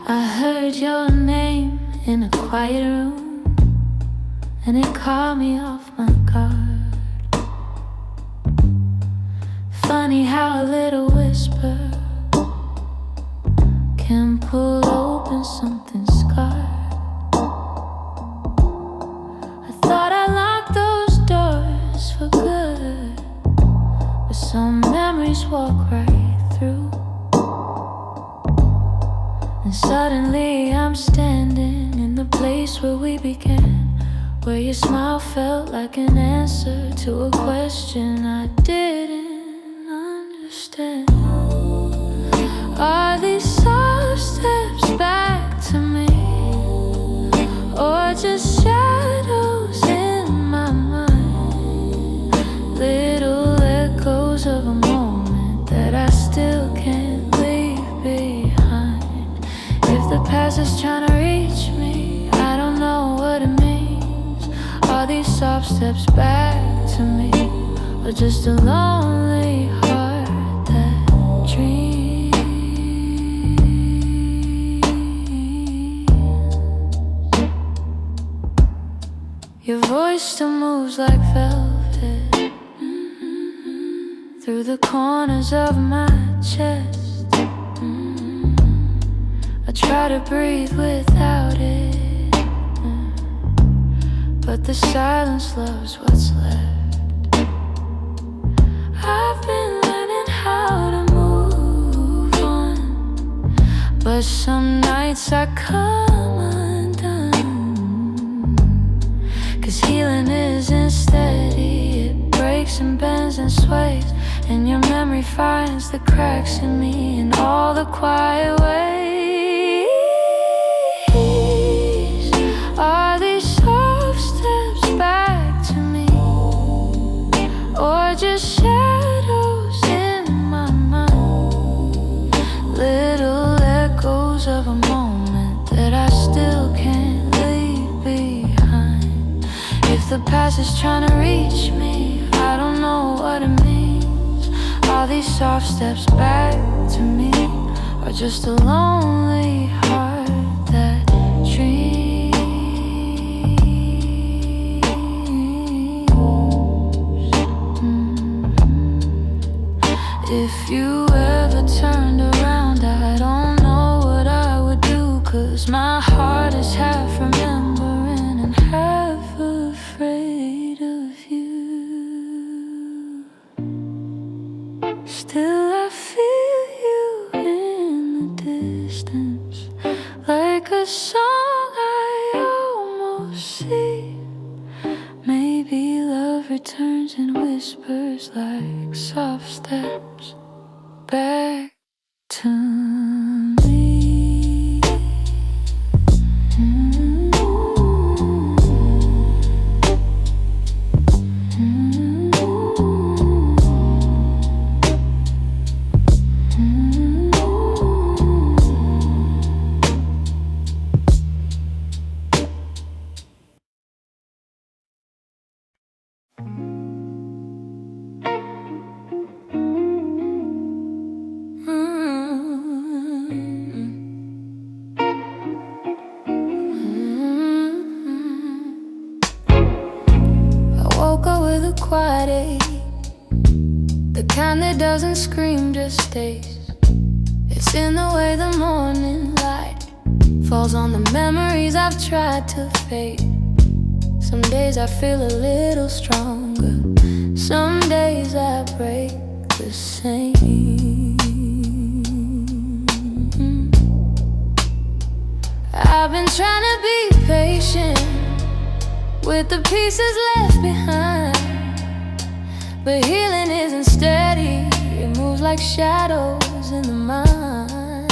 I heard your name in a quiet room, and it caught me off my guard. Funny how a little whisper can pull open something scarred. I thought I locked those doors for good, but some memories walk right through. And suddenly I'm standing in the place where we began, where your smile felt like an answer to a question I didn't understand. Are these soft steps back to me, or just shadows in my mind? Little echoes of a moment that I still can't leave behind. If the past is trying to reach me, I don't know what it means. Are these soft steps back to me, or just a lonely heart that dreams? Your voice still moves like velvet through the corners of my chest. I try to breathe without it, but the silence loves what's left. I've been learning how to move on, but some nights I come undone. 'Cause healing isn't steady, it breaks and bends and sways, and your memory finds the cracks in me in all the quiet ways. Are these soft steps back to me, or just shadows in my mind? Little echoes of a moment that I still can't leave behind. If the past is trying to reach me, I don't know what it means. Are these soft steps back to me, or just a lonely heart that dreams? If you ever turned around, I don't know what I would do, 'cause my heart is half remembering and half afraid of you. Still I feel you in the distance, like a song I almost see. Maybe love returns in whispers like soft steps back to me. Quiet ache, the kind that doesn't scream, just stays. It's in the way the morning light falls on the memories I've tried to fade. Some days I feel a little stronger, some days I break the same. I've been trying to be patient with the pieces left behind, but healing isn't steady, it moves like shadows in the mind.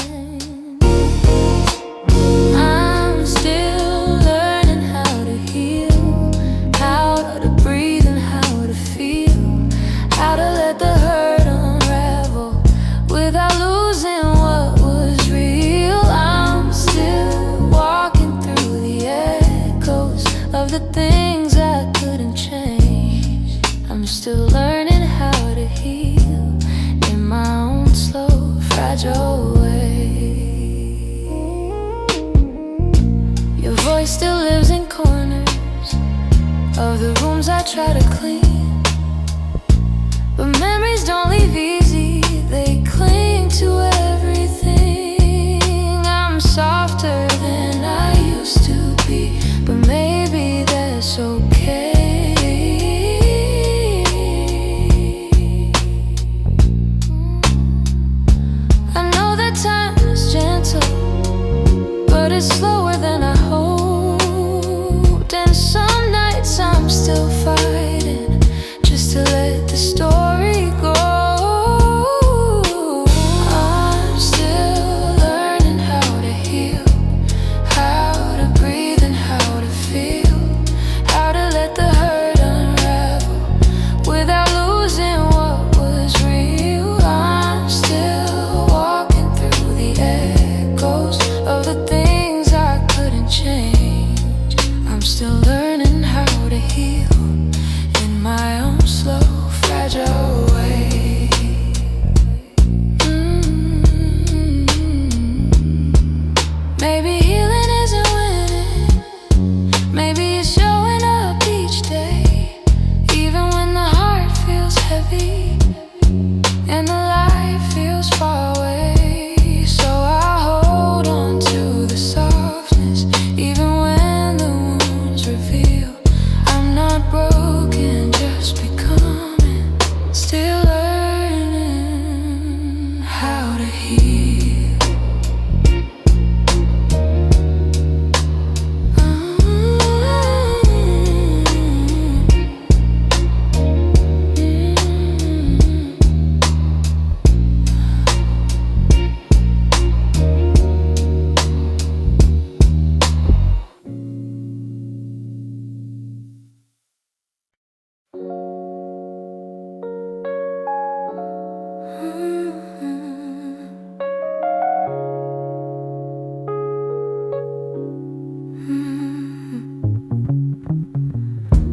I'm still learning how to heal, how to breathe and how to feel, how to let the hurt unravel without losing what was real. I'm still walking through the echoes of the things I couldn't change. I'm still learning how to heal in my own try to clean, but memories don't leave easy. They cling to everything. I'm softer than I used to be, but maybe that's okay. I know that time is gentle, but it's slower than I hoped. And some nights I'm still fighting just to let the story go. I'm still learning how to heal, how to breathe and how to feel, how to let the hurt unravel without losing what was real. I'm still walking through the echoes of the things I couldn't change. I'm still learning how to heal in my own slow, fragile way. Maybe healing isn't winning, maybe it's showing up each day, even when the heart feels heavy and the light feels far away. So I hold on to the softness, even when the wounds reveal I'm not broken, just becoming, still learning how to heal.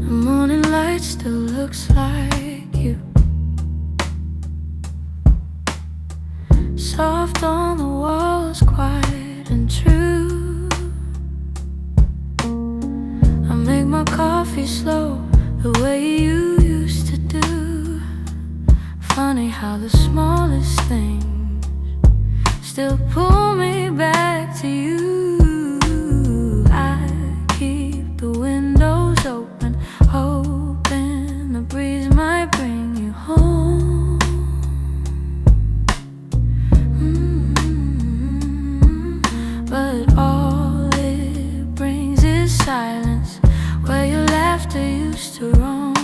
The morning light still looks like you, soft on the walls, quiet and true. I make my coffee slow, the way you used to do. Funny how the smallest things still pull me back to you. I keep the windows open, hoping the breeze might bring you home. But all it brings is silence, where your laughter used to roam.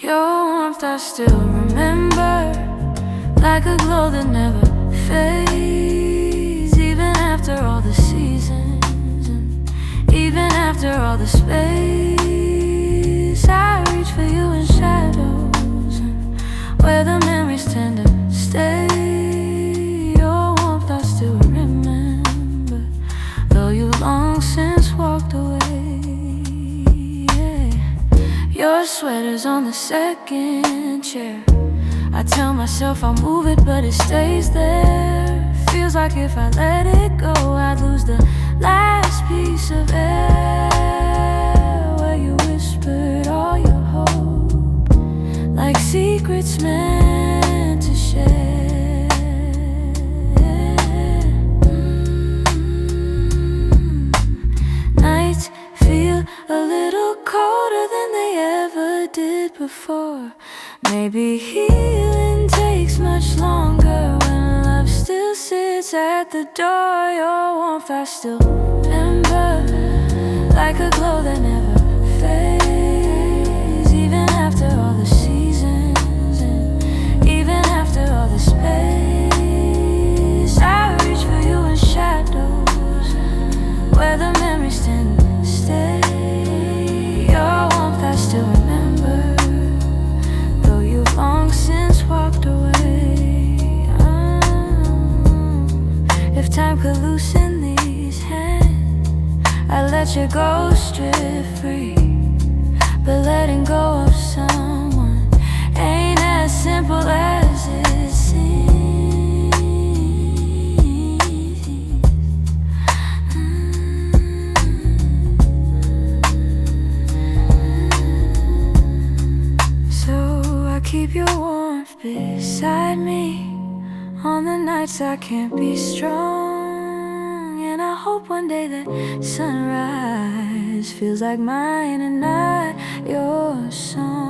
Your warmth I still remember, like a glow that never fades, even after all the seasons, and even after all the space. I reach for you in shadows, and where the memories tend to stay. Your warmth I still remember, though you long since walked away. Yeah. Your sweater's on the second chair. I tell myself I'll move it, but it stays there. Feels like if I let it go, I'd lose the last piece of air, where you whispered all your hope, like secrets meant to share. Nights feel a little colder than they ever did before. Maybe healing takes much longer when love still sits at the door. Your warmth I still remember, like a glow that never fades, even after all the seasons, and even after all the space. I reach for you in shadows, where the memories tend to stay. Your warmth I still remember, though you've long since walked away. If time could loosen these hands, I let your ghost drift free. But letting go of someone ain't as simple as it seems. warmth beside me on the nights I can't be strong. And I hope one day that sunrise feels like mine and not your song.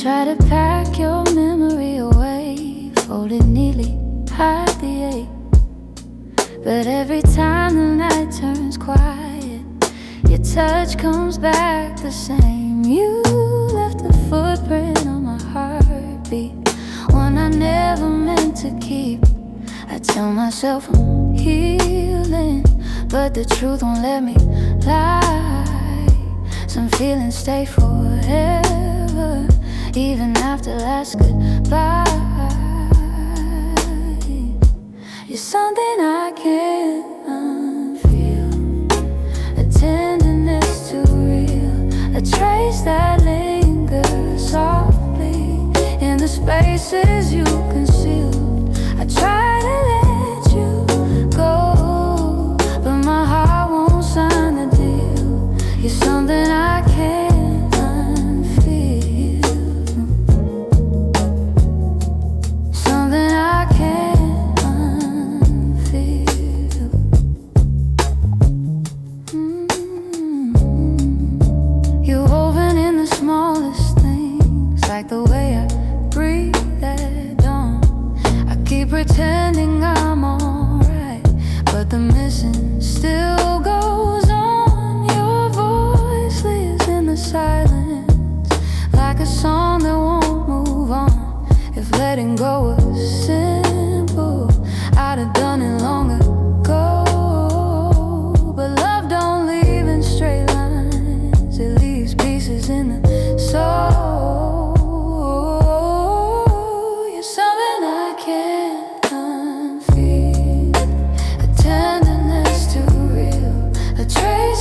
Try to pack your memory away, fold it neatly, hide the ache. But every time the night turns quiet, your touch comes back the same. You left a footprint on my heartbeat, one I never meant to keep. I tell myself I'm healing, but the truth won't let me lie. Some feelings stay forever, even after last goodbye. You're something I can't unfeel, a tenderness too real, a trace that lingers softly in the spaces you concealed. I try to let you go, but my heart won't sign the deal. You're something I can't. Like the way I breathe at dawn, I keep pretending I'm alright, but the missing still goes on. Your voice lives in the silence, like a song that won't move on. If letting go was simple, I'd have done it long ago. But love don't leave in straight lines, it leaves pieces in the soul.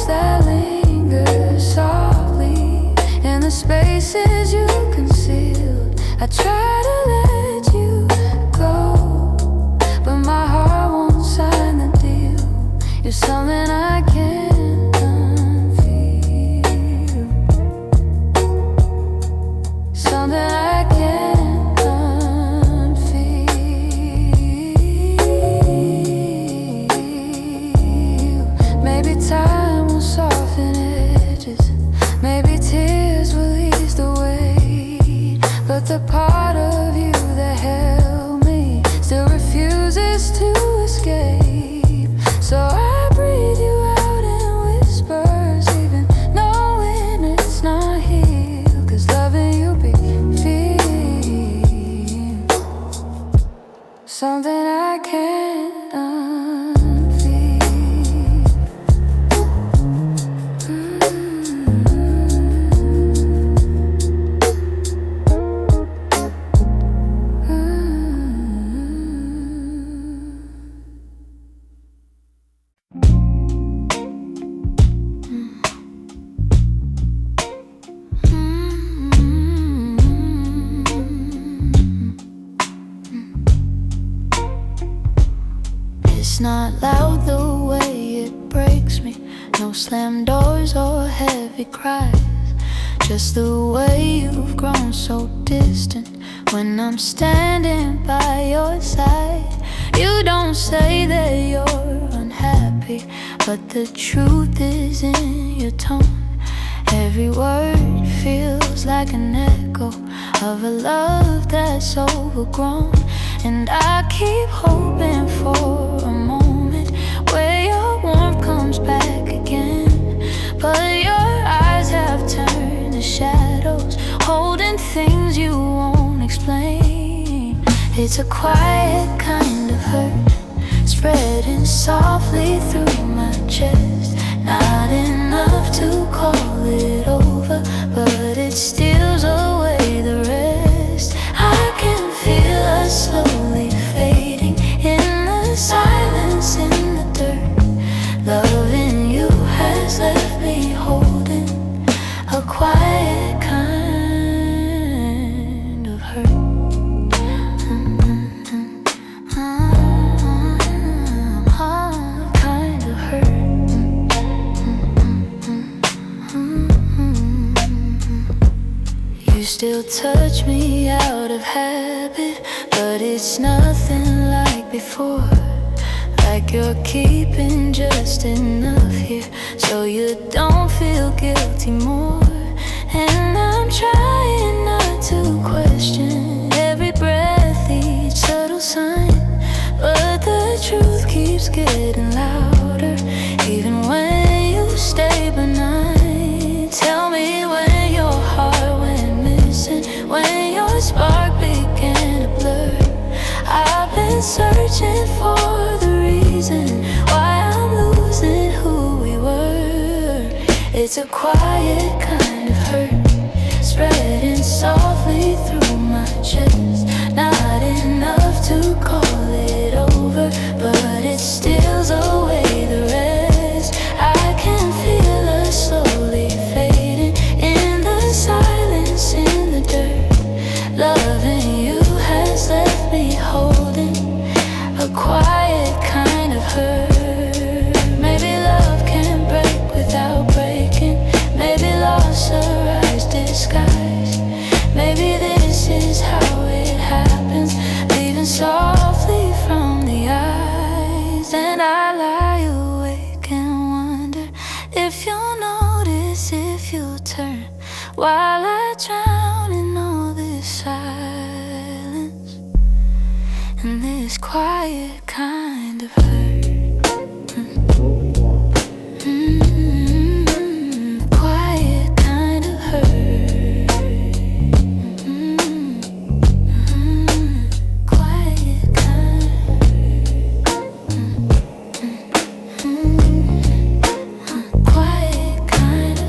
That lingers softly in the spaces you concealed. I try to let you go, but my heart won't sign the deal. You're something I can't unfeel, something I can't unfeel. Maybe time soften edges, maybe tears will ease the weight, but the part of you that held me still refuses to escape. So I breathe you out in whispers, even knowing it's not here, 'cause loving you be feel something I can't unfeel. It's not loud the way it breaks me, no slam doors or heavy cries, just the way you've grown so distant when I'm standing by your side. You don't say that you're unhappy, but the truth is in your tone. Every word feels like an echo of a love that's overgrown. And I keep hoping for a moment where your warmth comes back again, but your eyes have turned to shadows, holding things you won't explain. It's a quiet kind of hurt, spreading softly through my chest. still touch me out of habit, but it's nothing like before. Like you're keeping just enough here so you don't feel guilty more. And I'm trying not to question every breath, each subtle sign, but the truth keeps getting louder even when you stay benign. Tell me when your heart went missing, when your spark began to blur. I've been searching for the reason why I'm losing who we were. It's a quiet kind of hurt, spreading softly through my chest. Not enough to call it over, but it steals away the rest. I can feel us slowly fading in the silence, in the dirt. Loving you has left me holding a quiet kind of hurt. Maybe love can break without breaking. Maybe loss arrives disguised. Maybe this is how it happens, leaving softly from the eyes. And I lie awake and wonder if you'll notice, if you'll turn, while I drown in all this silence and this quiet kind of hurt. Quiet kind of hurt. Quiet kind of quiet kind of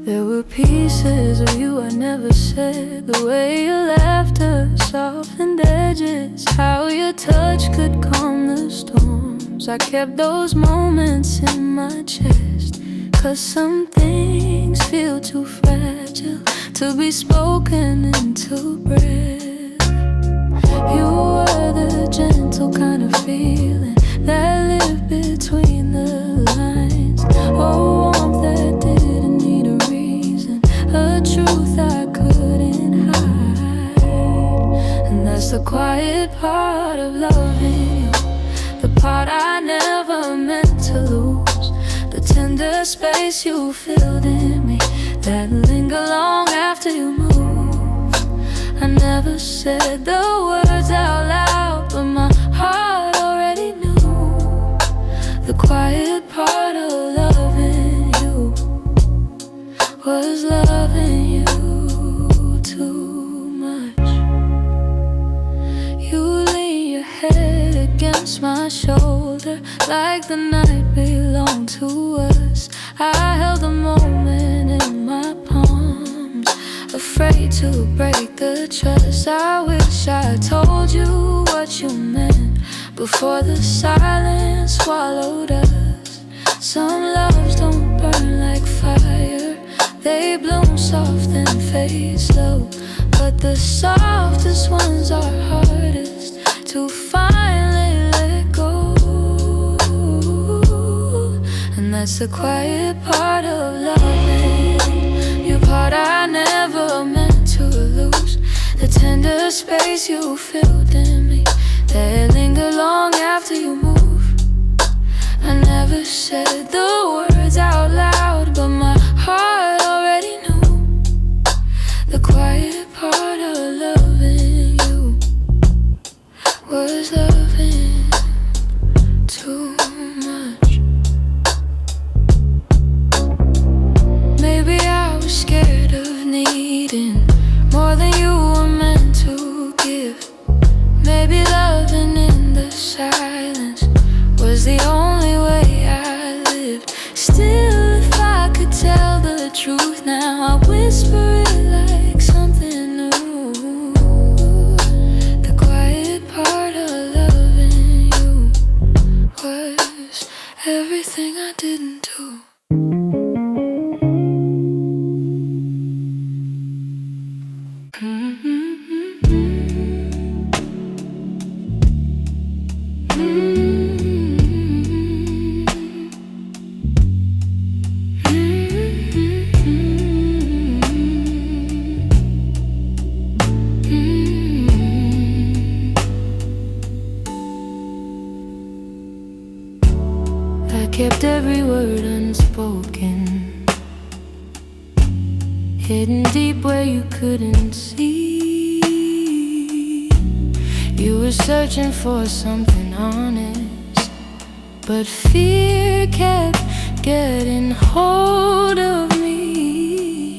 There were pieces of you I never said. The way your laughter softened edges, how your touch could calm the storms. I kept those moments in my chest, 'cause some things feel too fragile to be spoken into breath. You were the gentle kind of feeling that lived between the lines. Oh, warmth that didn't need a reason, a truth I couldn't hide. And that's the quiet part of loving you, the part I never meant to lose. The tender space you filled in me that linger long after you move. I never said the words out loud, but my heart already knew. The quiet part of loving you was loving you too much. You lean your head against my shoulder like the night belonged to us. I held the moment in my palms, afraid to break the trust. I wish I told you what you meant before the silence swallowed us. Some loves don't burn like fire, they bloom soft and fade slow. But the softest ones are hardest to finally let go. And that's the quiet part of loving you, part I never meant to lose. The tender space you filled in me that linger long after you move. I never said the words out loud, but my heart already knew. The quiet part of loving you was loving too much. Maybe I was scared of needing more than you were meant to give. Maybe loving in the silence was the only way I lived. Still, if I could tell the truth now, I whisper it like something new. The quiet part of loving you was everything. I didn't do. I kept every word unspoken, hidden deep where you couldn't see. You were searching for something honest, but fear kept getting hold of me.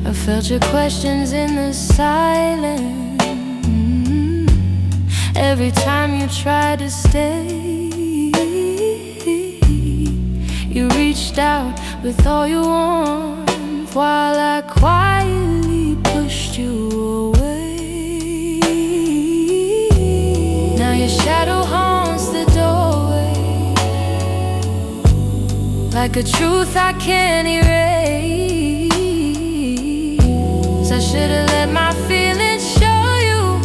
I felt your questions in the silence every time you tried to stay. You reached out with all your warmth while I quietly pushed you away. Now your shadow haunts the doorway, like a truth I can't erase. I should've let my feelings show you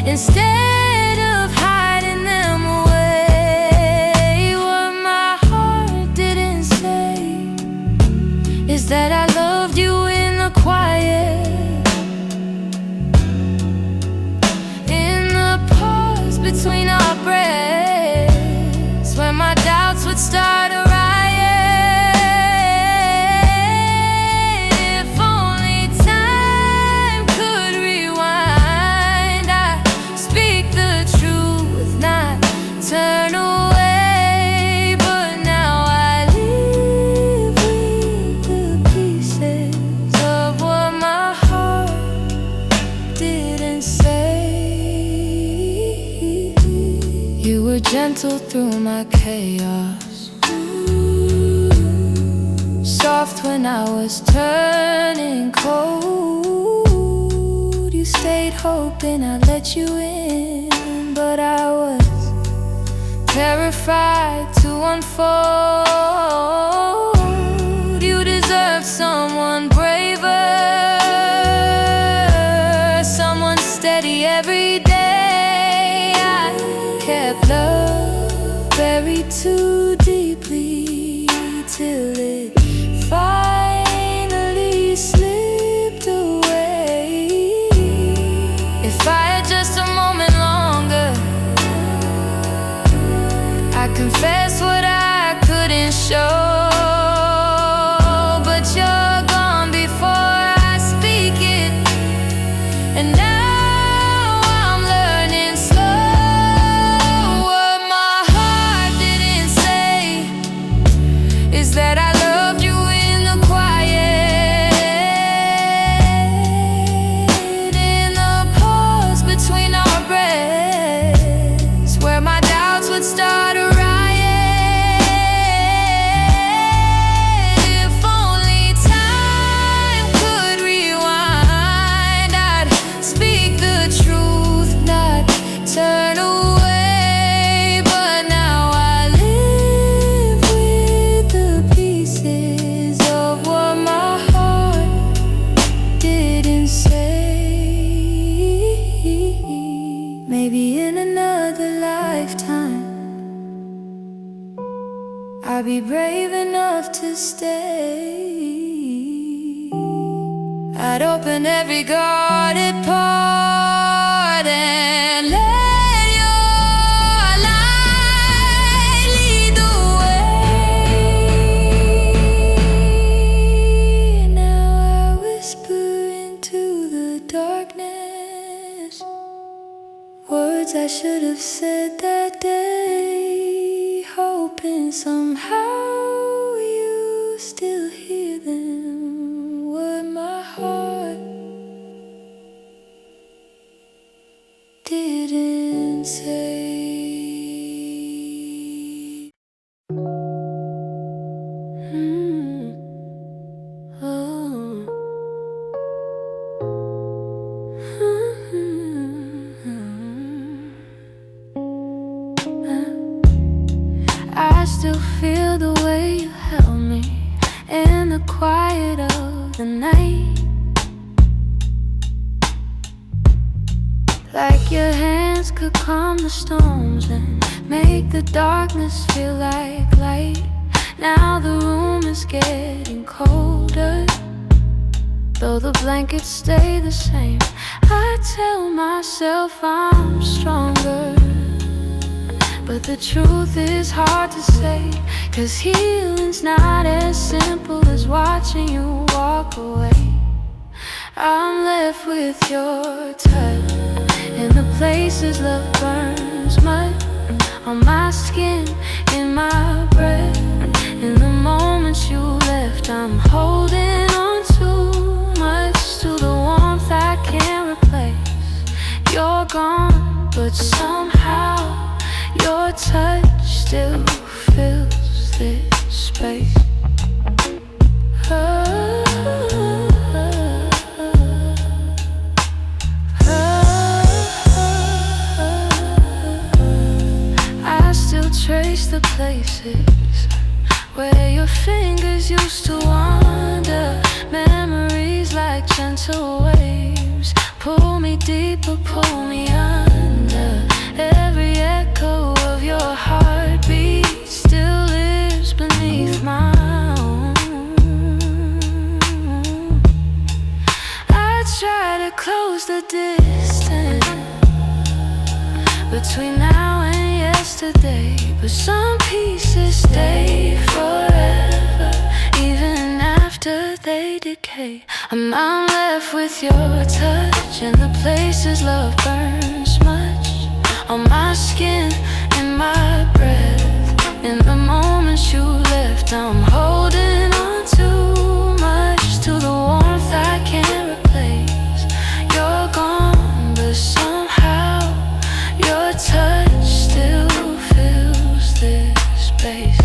instead of hiding them away. What my heart didn't say is that I loved you in the quiet, in the pause between our breaths, when my doubts would start a riot. If only time could rewind, I'd speak the truth, not turn away. But now I live with the pieces of what my heart didn't say. You were gentle through my chaos, soft when I was turning cold. You stayed hoping I'd let you in, but I was terrified to unfold. You deserve someone braver, someone steady every day. I kept love buried too deeply till it finally slipped away. If I had just a moment longer, I confess what I couldn't show. But you're gone before I speak it, and now I'm learning slow. What my heart didn't say is that I loved you in the quiet, in the pause between our breaths, where my doubts would start a riot. If only time could rewind, I'd speak the truth, not turn away. But now I live with the pieces of what my heart didn't say. Maybe in another lifetime I'll be brave enough to stay. I'd open every guarded part and let your light lead the way. Now I whisper into the darkness words I should have said that day, hoping somehow you still hear them. What my heart didn't say. Oh. I still feel the way you held me in the quiet of the night. Like your hands could calm the storms and make the darkness feel like light. Now the room is getting colder, though the blankets stay the same. I tell myself I'm stronger, but the truth is hard to say, 'cause healing's not as simple as watching you walk away. I'm left with your touch in the places love burns mud, on my skin, in my breath. In the moments you left, I'm holding on too much to the warmth I can't replace. You're gone, but somehow your touch still fills this space. I still trace the places where your fingers used to wander. Memories like gentle waves pull me deeper, pull me under. Every echo of your heartbeat still lives beneath my own. I try to close the distance between now and yesterday, but some pieces stay forever, even after they decay. I'm left with your touch in the places love burns much, on my skin, in my breath. In the moments you left, I'm holding on too much to the warmth I can't replace. You're gone, but somehow your touch still fills this space.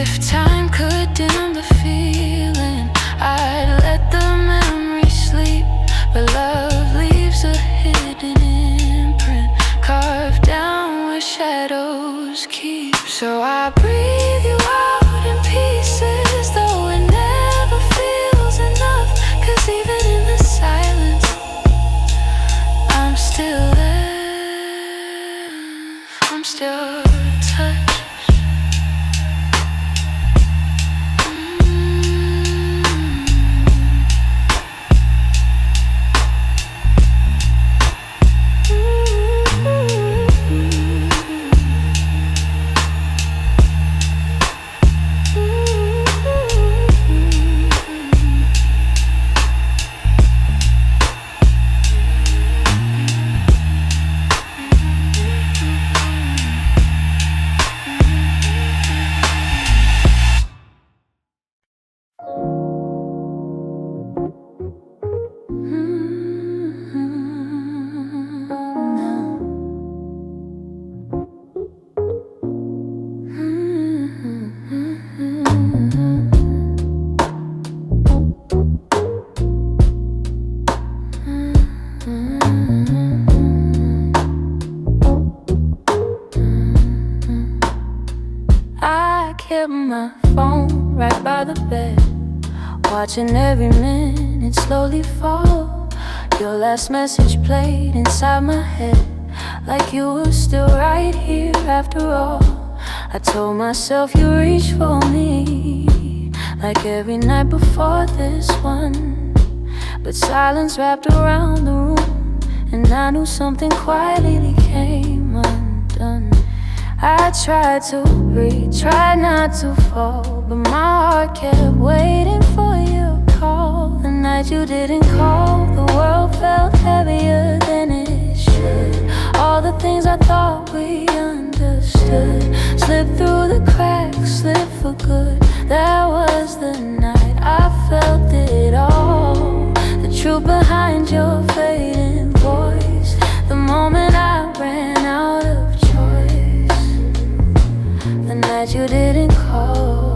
If time could dim the feeling, I'd let the memory sleep, but love leaves a hidden imprint carved down where shadows keep. So I breathe you out in pieces, though it never feels enough, 'cause even in the silence I'm still there, I'm still touched. I kept my phone right by the bed, watching every minute slowly fall. Your last message played inside my head, like you were still right here after all. I told myself you reached for me, like every night before this one. But silence wrapped around the room, and I knew something quietly came undone. I tried to breathe, tried not to fall, but my heart kept waiting for your call. The night you didn't call, the world felt heavier than it should. All the things I thought we understood slipped through the cracks, slipped for good. That was the night I felt it all, the truth behind your fading voice. The moment I ran out of choice, the night you didn't call.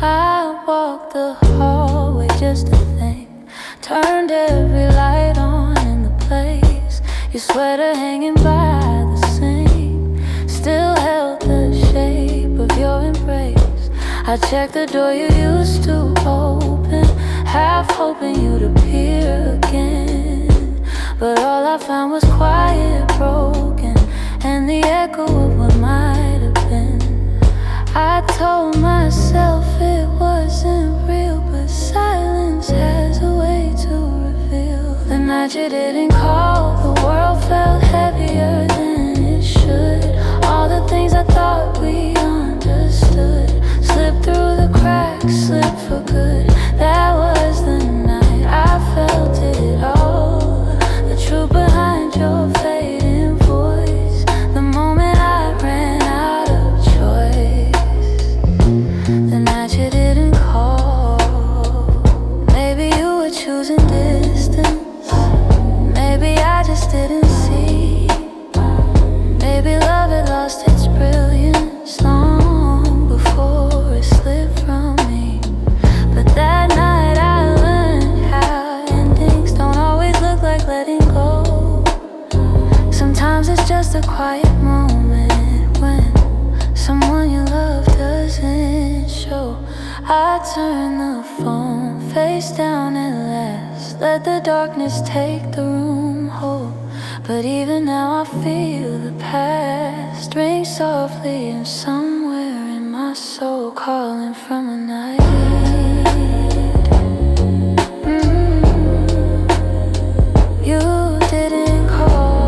I walked the hallway just to think, turned every light on in the place. Your sweater hanging by the sink still held I checked the door you used to open, half hoping you'd appear again. But all I found was quiet, broken, and the echo of what might have been. I told myself it wasn't real, but silence has a way to reveal. The night you didn't call, the world felt heavier than it should. All the things I thought we understood slipped through the cracks, slipped for good. That was the night I felt it all, the truth behind your fading voice, the moment I ran out of choice. The night you didn't call, maybe you were choosing distance, maybe I just didn't see. Maybe love had lost its brilliance long before it slipped from me. But that night I learned how endings don't always look like letting go. Sometimes it's just a quiet moment when someone you love doesn't show. I turn the phone face down at last, let the darkness take the room whole. But even now I feel the past ring softly, and somewhere in my soul calling from a night. You didn't call.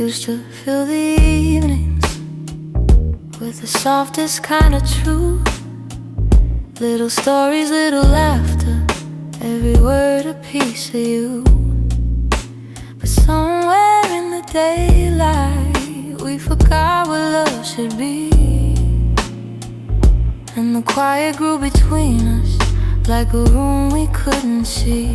Used to fill the evenings with the softest kind of truth. Little stories, little laughter, every word a piece of you. But somewhere in the daylight we forgot what love should be, and the quiet grew between us like a room we couldn't see.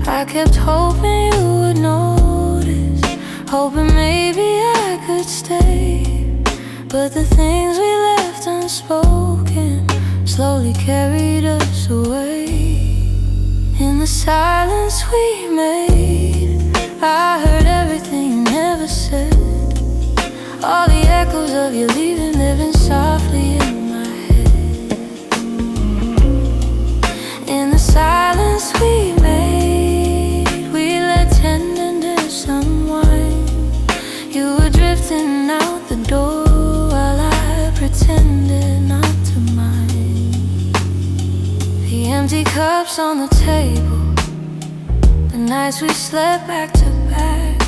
I kept hoping you would notice, hoping maybe I could stay. But the things we left unspoken slowly carried us away. In the silence we made, I heard everything you never said. All the echoes of you leaving living softly in my head. In the silence we made, we let tenderness unwind. You were drifting out the door while I pretended not to mind. The empty cups on the table, the nights we slept back to back,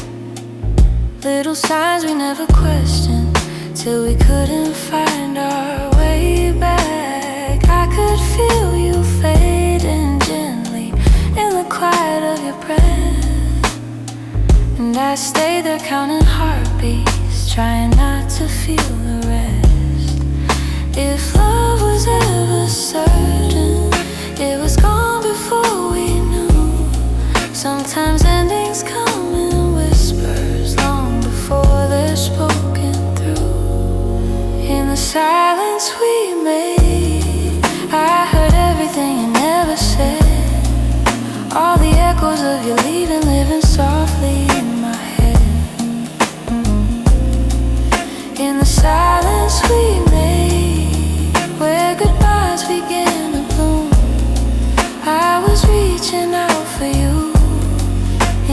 little signs we never questioned till we couldn't find our way back. I could feel you fading gently in the quiet of your breath, and I stayed there counting heartbeats, trying not to feel the rest. If love was ever certain, it was gone before we knew. Sometimes endings come in whispers long before they're spoken through. In the silence we made, I heard everything you never said. All the echoes of you leaving living softly in my head. In the silence we made, where goodbyes began to bloom, I was reaching out for you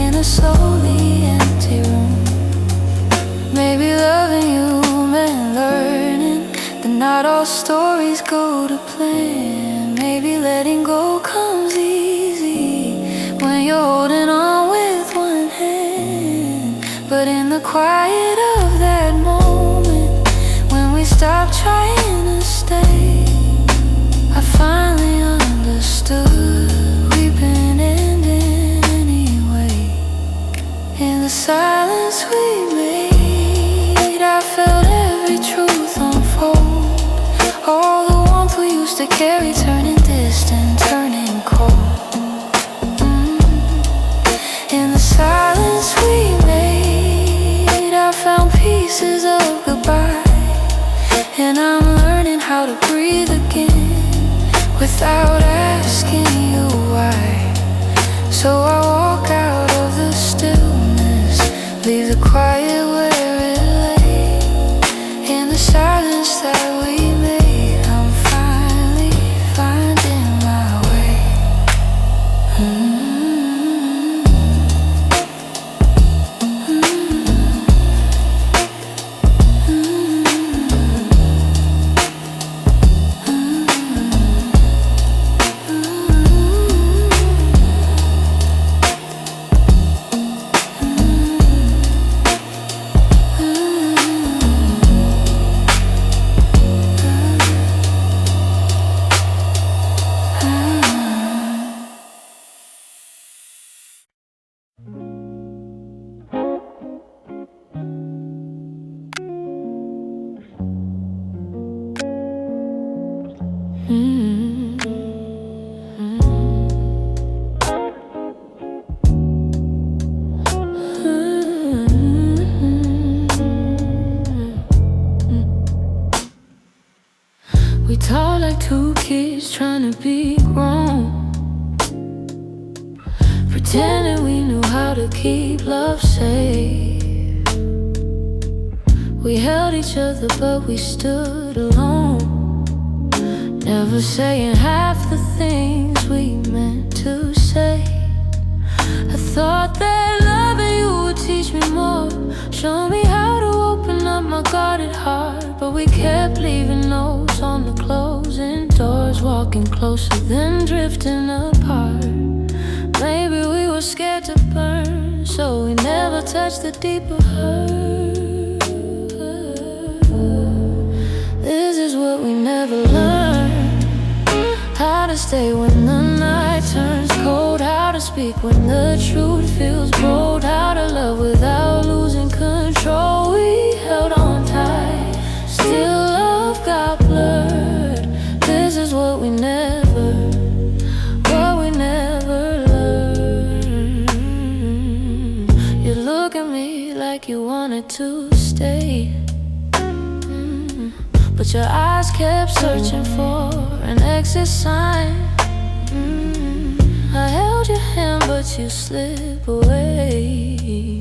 in a slowly empty room. Maybe loving you meant learning that not all stories go to plan. Maybe letting go comes easy when you're holding on with one hand. But in the quiet of that moment, when we stopped trying to stay, I finally understood we've been ending scary, turning distant, turning cold. In the silence we made, I found pieces of goodbye. And I'm learning how to breathe again without asking you why. So I walk out of the stillness, leave the quiet where it lay. In the silence that we made, I'm finally finding my way. We talk like two kids trying to be grown, pretending we knew how to keep love safe. We held each other but we stood alone, never saying half the things we meant to say. I thought that loving you would teach me more, show me how to open up my guarded heart. But we kept leaving notes on the closing doors, walking closer then drifting apart. Maybe we were scared to burn, so we never touched the deeper hurt. This is what we never learned, how to stay when the night turns cold, how to speak when the truth feels bold, how to love without losing control. We held on tight, still love got blurred. This is what we never learned. You look at me like you wanted to stay, but your eyes kept searching for an exit sign. I held your hand but you slip away,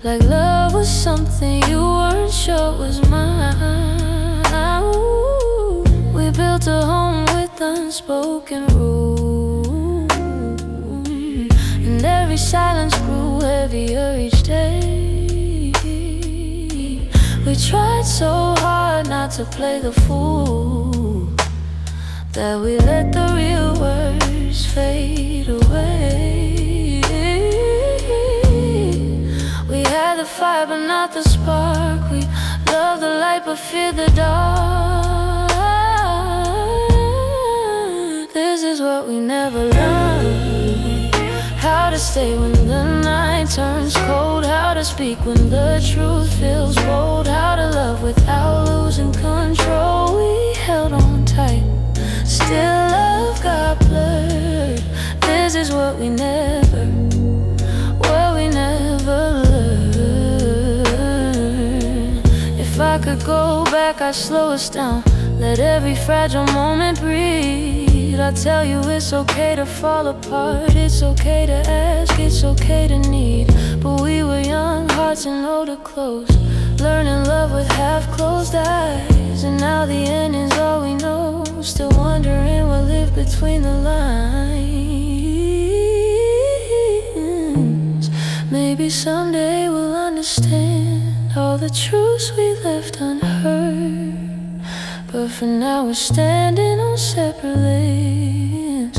like love was something you weren't sure was mine. Ooh, we built a home with unspoken rules, and every silence grew heavier each day. We tried so hard not to play the fool, that we let the real words fade away. We had the fire but not the spark, we loved the light but feared the dark. This is what we never learned, how to stay when the night turns cold, how to speak when the truth feels bold, how to love without losing control. We held on tight, still love got blurred. This is what we never learned. If I could go back, I'd slow us down, let every fragile moment breathe. I'd tell you it's okay to fall apart, it's okay to ask, it's okay to need. But we were young, hearts and older clothes, learning love with half-closed eyes. And now the ending's all we know, still wondering what lived between the lines. Maybe someday we'll understand all the truths we left unheard, but for now we're standing on separate lanes,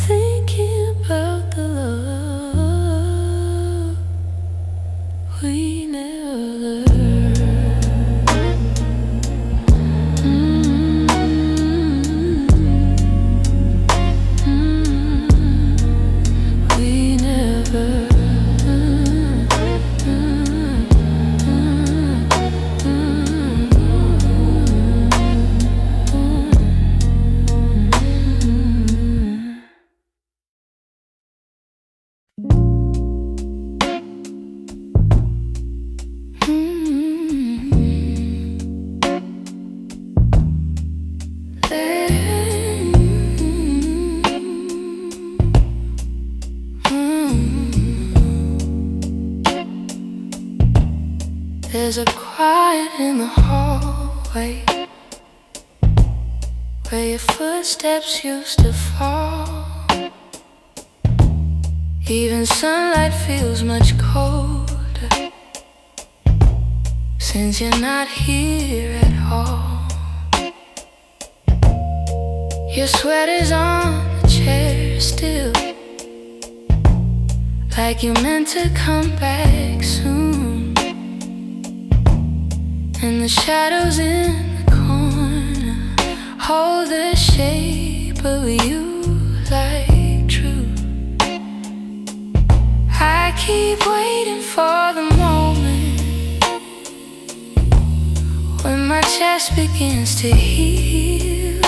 thinking about the love we never learned. We never quiet in the hallway where your footsteps used to fall. Even sunlight feels much colder since you're not here at all. Your sweater's on the chair still, like you meant to come back soon. And the shadows in the corner hold the shape of you like truth. I keep waiting for the moment when my chest begins to heal.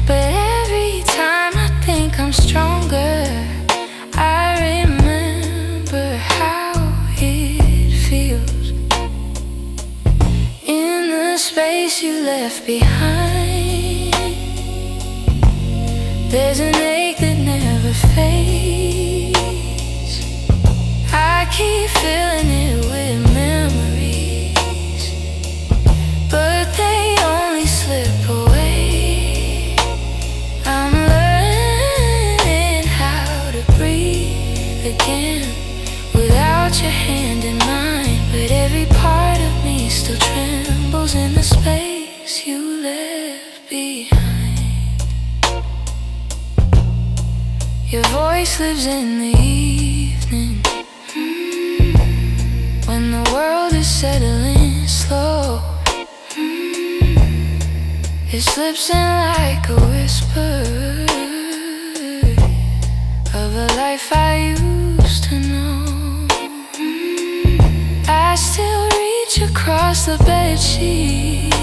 But every time I think I'm stronger, I remember how it feels. In the space you left behind, there's an ache that never fades. I keep filling it with memories, but they only slip away. I'm learning how to breathe again without your hand in mine, but every part of me still trembles in the space you left behind. Your voice lives in the evening, when the world is settling slow. It slips in like a whisper of a life I used to know. I still reach across the bedsheet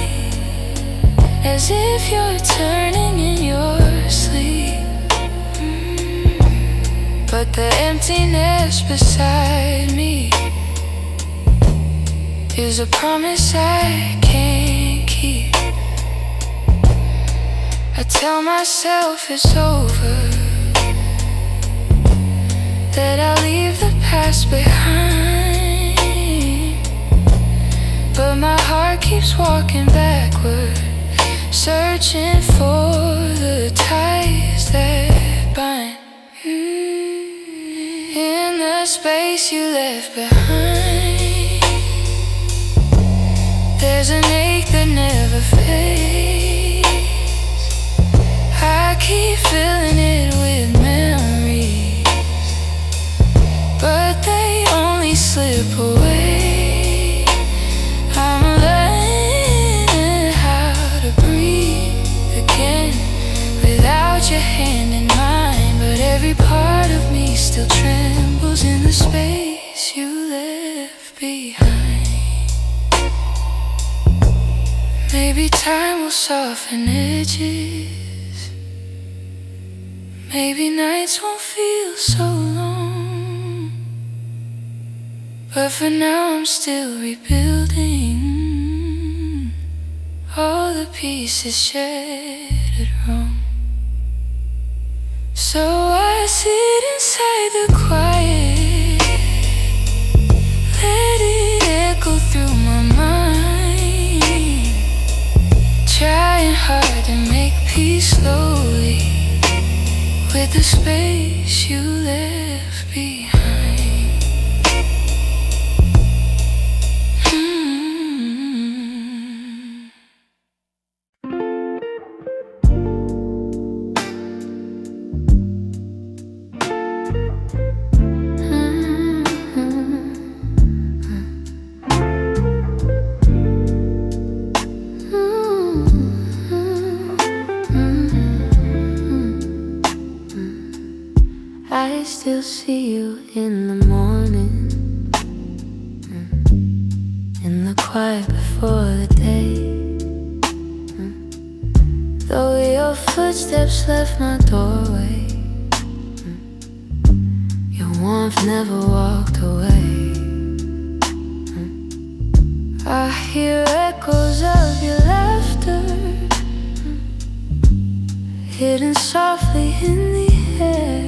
as if you're turning in your sleep. But the emptiness beside me is a promise I can't keep. I tell myself it's over, that I'll leave the past behind, but my heart keeps walking backward, searching for the ties that bind. In the space you left behind, there's an ache that never fades. I keep filling it with memories, but they only slip away. I'm learning how to breathe again without your hand in mine, but every part of me still trembles in the space you left behind. Maybe time will soften edges, maybe nights won't feel so long, but for now I'm still rebuilding all the pieces shattered wrong. So I sit inside the quiet, let it echo through my mind, trying hard to make peace slowly with the space you left behind. I still see you in the morning, in the quiet before the day. Though your footsteps left my doorway, your warmth never walked away. I hear echoes of your laughter, hidden softly in the air.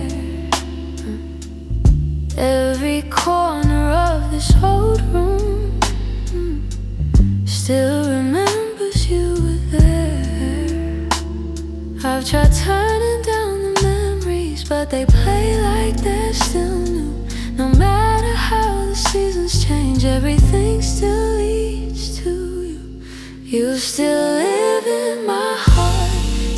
Every corner of this old room still remembers you were there. I've tried turning down the memories, but they play like they're still new. No matter how the seasons change, everything still leads to you. You still live in my heart,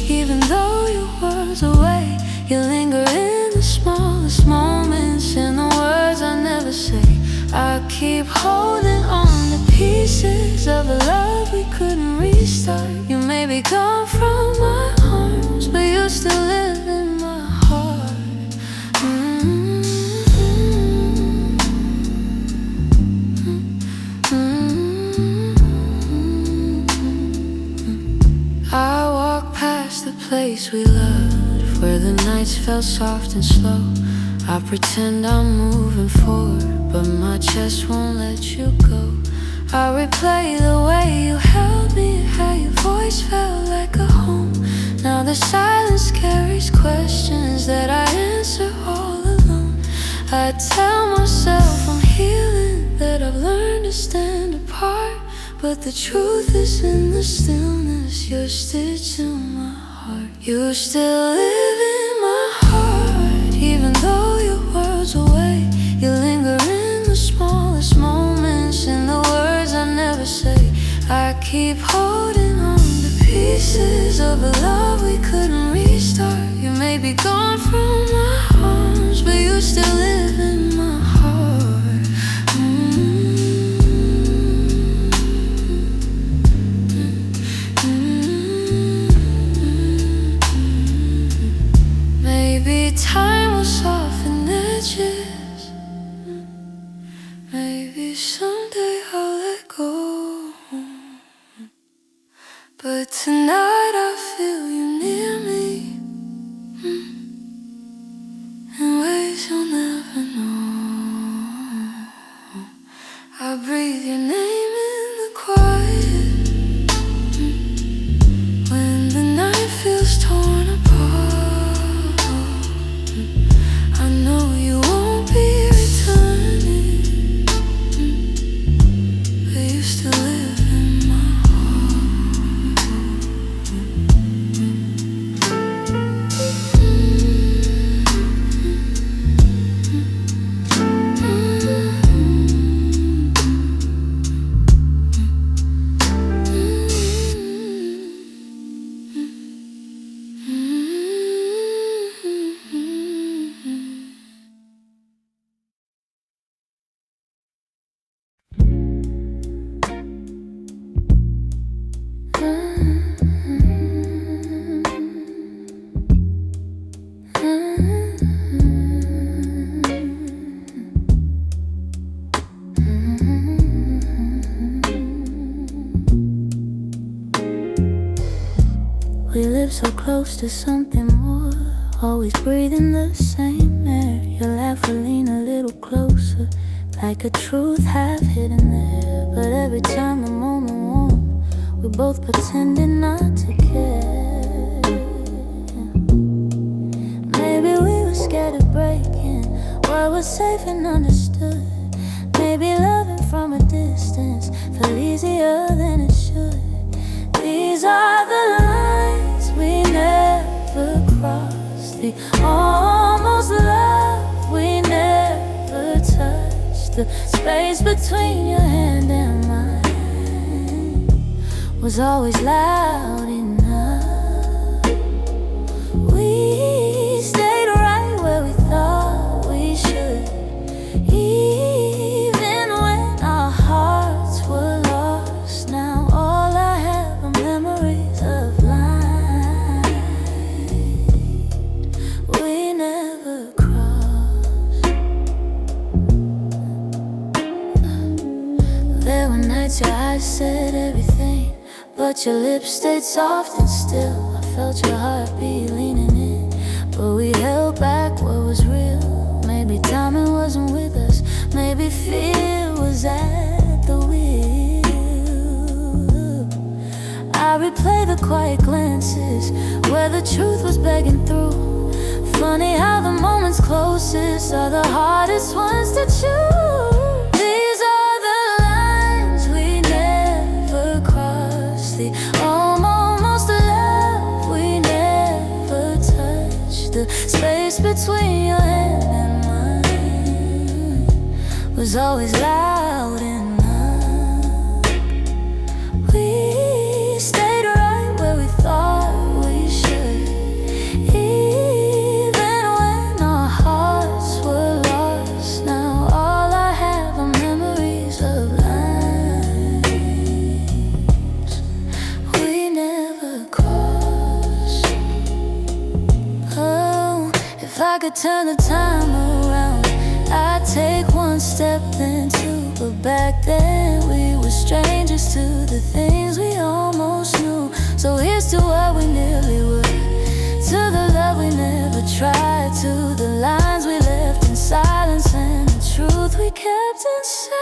even though your world's away. You linger in the smallest moments, in the words I never say. I keep holding on to pieces of a love we couldn't restart. You may be gone from my arms, but you still live in my heart. I walk past the place we loved, where the nights felt soft and slow. I pretend I'm moving forward, but my chest won't let you go. I replay the way you held me, how your voice felt like a home. Now the silence carries questions that I answer all alone. I tell myself I'm healing, that I've learned to stand apart, but the truth is in the stillness. You're stitched in my heart. You still live in my heart, even though your world's away. You linger in the smallest moments, in the words I never say. I keep holding on to pieces of a love we couldn't restart. You may be gone from my arms, but you still live in my heart. Maybe time will soften edges. Maybe someday I'll let go. But tonight I feel you near me, in ways you'll never know. I breathe your name in the quiet, when the night feels torn apart. I know you won't be returning, but you still live in my We live so close to something more, always breathing the same air. Your laugh will lean a little closer, like a truth half hidden there. But every time the moment warm, we both pretending not to care. Maybe we were scared of breaking what was safe and understood. Maybe loving from a distance felt easier than it should. These are the lines we never crossed, the almost love we never touched. The space between your hand and mine was always loud enough. We stayed right where we thought we should, even when our hearts were lost. Now all I have are memories of light we never crossed. There were nights your eyes said everything, but your lips stayed soft and still. I felt your heartbeat leaning in, but we held back what was real. Maybe timing wasn't with us, maybe fear was at the wheel. I replay the quiet glances where the truth was begging through. Funny how the moments closest are the hardest ones to choose. These are the lines we never was always loud enough. We stayed right where we thought we should, even when our hearts were lost. Now all I have are memories of lines we never crossed. Oh, if I could turn the time around, I'd take one step then two, but back then we were strangers to the things we almost knew. So here's to what we nearly were, to the love we never tried, to the lines we left in silence and the truth we kept inside.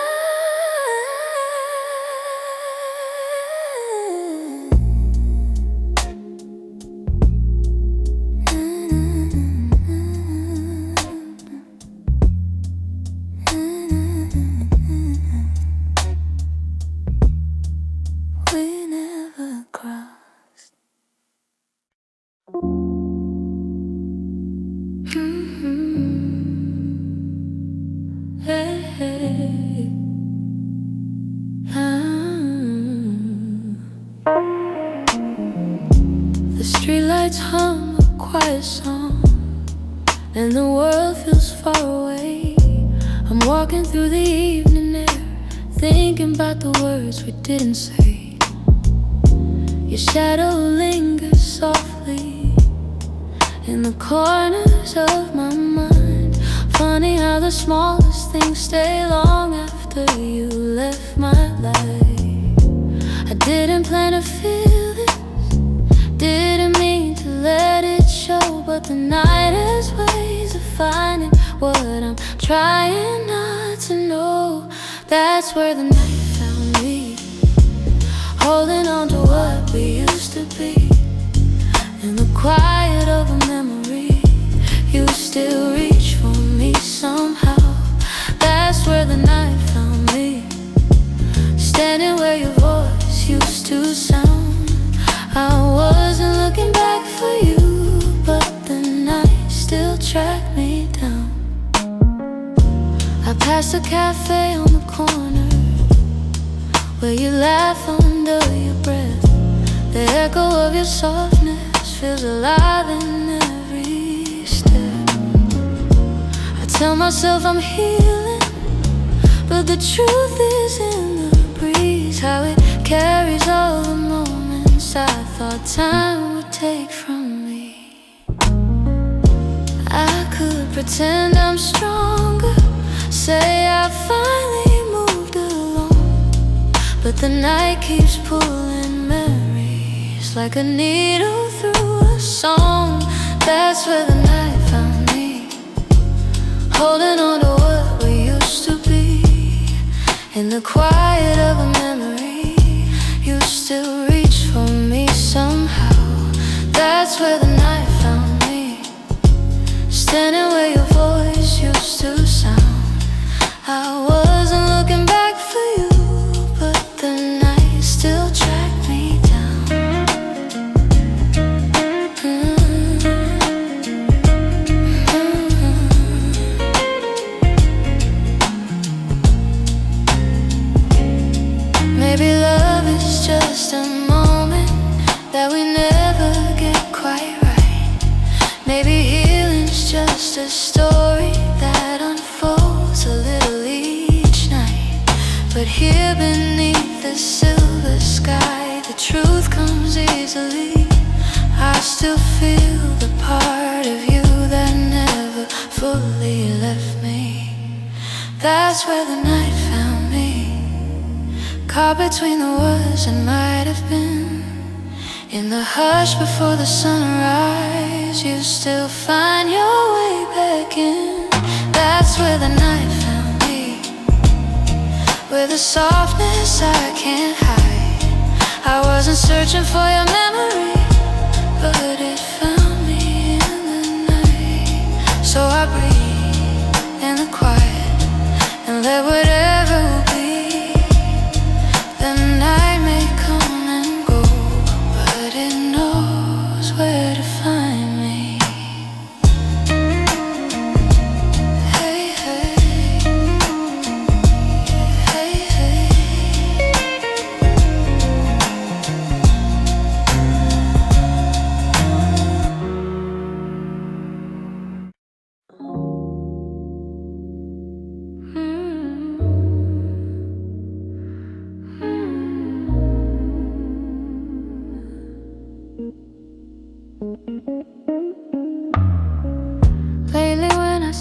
The streetlights hum a quiet song, and the world feels far away. I'm walking through the evening air, thinking about the words we didn't say. Your shadow lingers softly in the corners of my mind. Funny how the smallest things stay long after you left my life. I didn't plan to feel this, didn't mean to let it show, but the night has ways of finding what I'm trying not to know. That's where the night found me, holding on to what we used to be. In the quiet of a memory, you still reach for me somehow. That's where the night found me, standing where your voice used to sound. I wasn't looking back for you, but the night still tracked me down. I passed a cafe on the corner where you laugh under your breath. The echo of your softness feels alive in every step. I tell myself I'm healing, but the truth is in the breeze, how it carries all the moments I thought time would take from me. I could pretend I'm stronger, say I finally moved along, but the night keeps pulling memories like a needle through a song. That's where the night found me, holding on to what we used to be. In the quiet of a memory, you still reach for me somehow. That's where the night found me, standing where your voice used to sound. I wasn't looking back for you, but the night still tracked me down. Maybe love is just a moment that we never get quite right. Maybe healing's just a story that unfolds a little each night. But here beneath the silver sky, the truth comes easily. I still feel the part of you that never fully left me. That's where the night found me, caught between the words that might have been. In the hush before the sunrise, you still find your way back in. That's where the night found me, with a softness I can't hide. I wasn't searching for your memory, but it found me in the night. So I breathe in the quiet and let whatever will be. The night may come and go, but it knows where to find me. Hey, hey.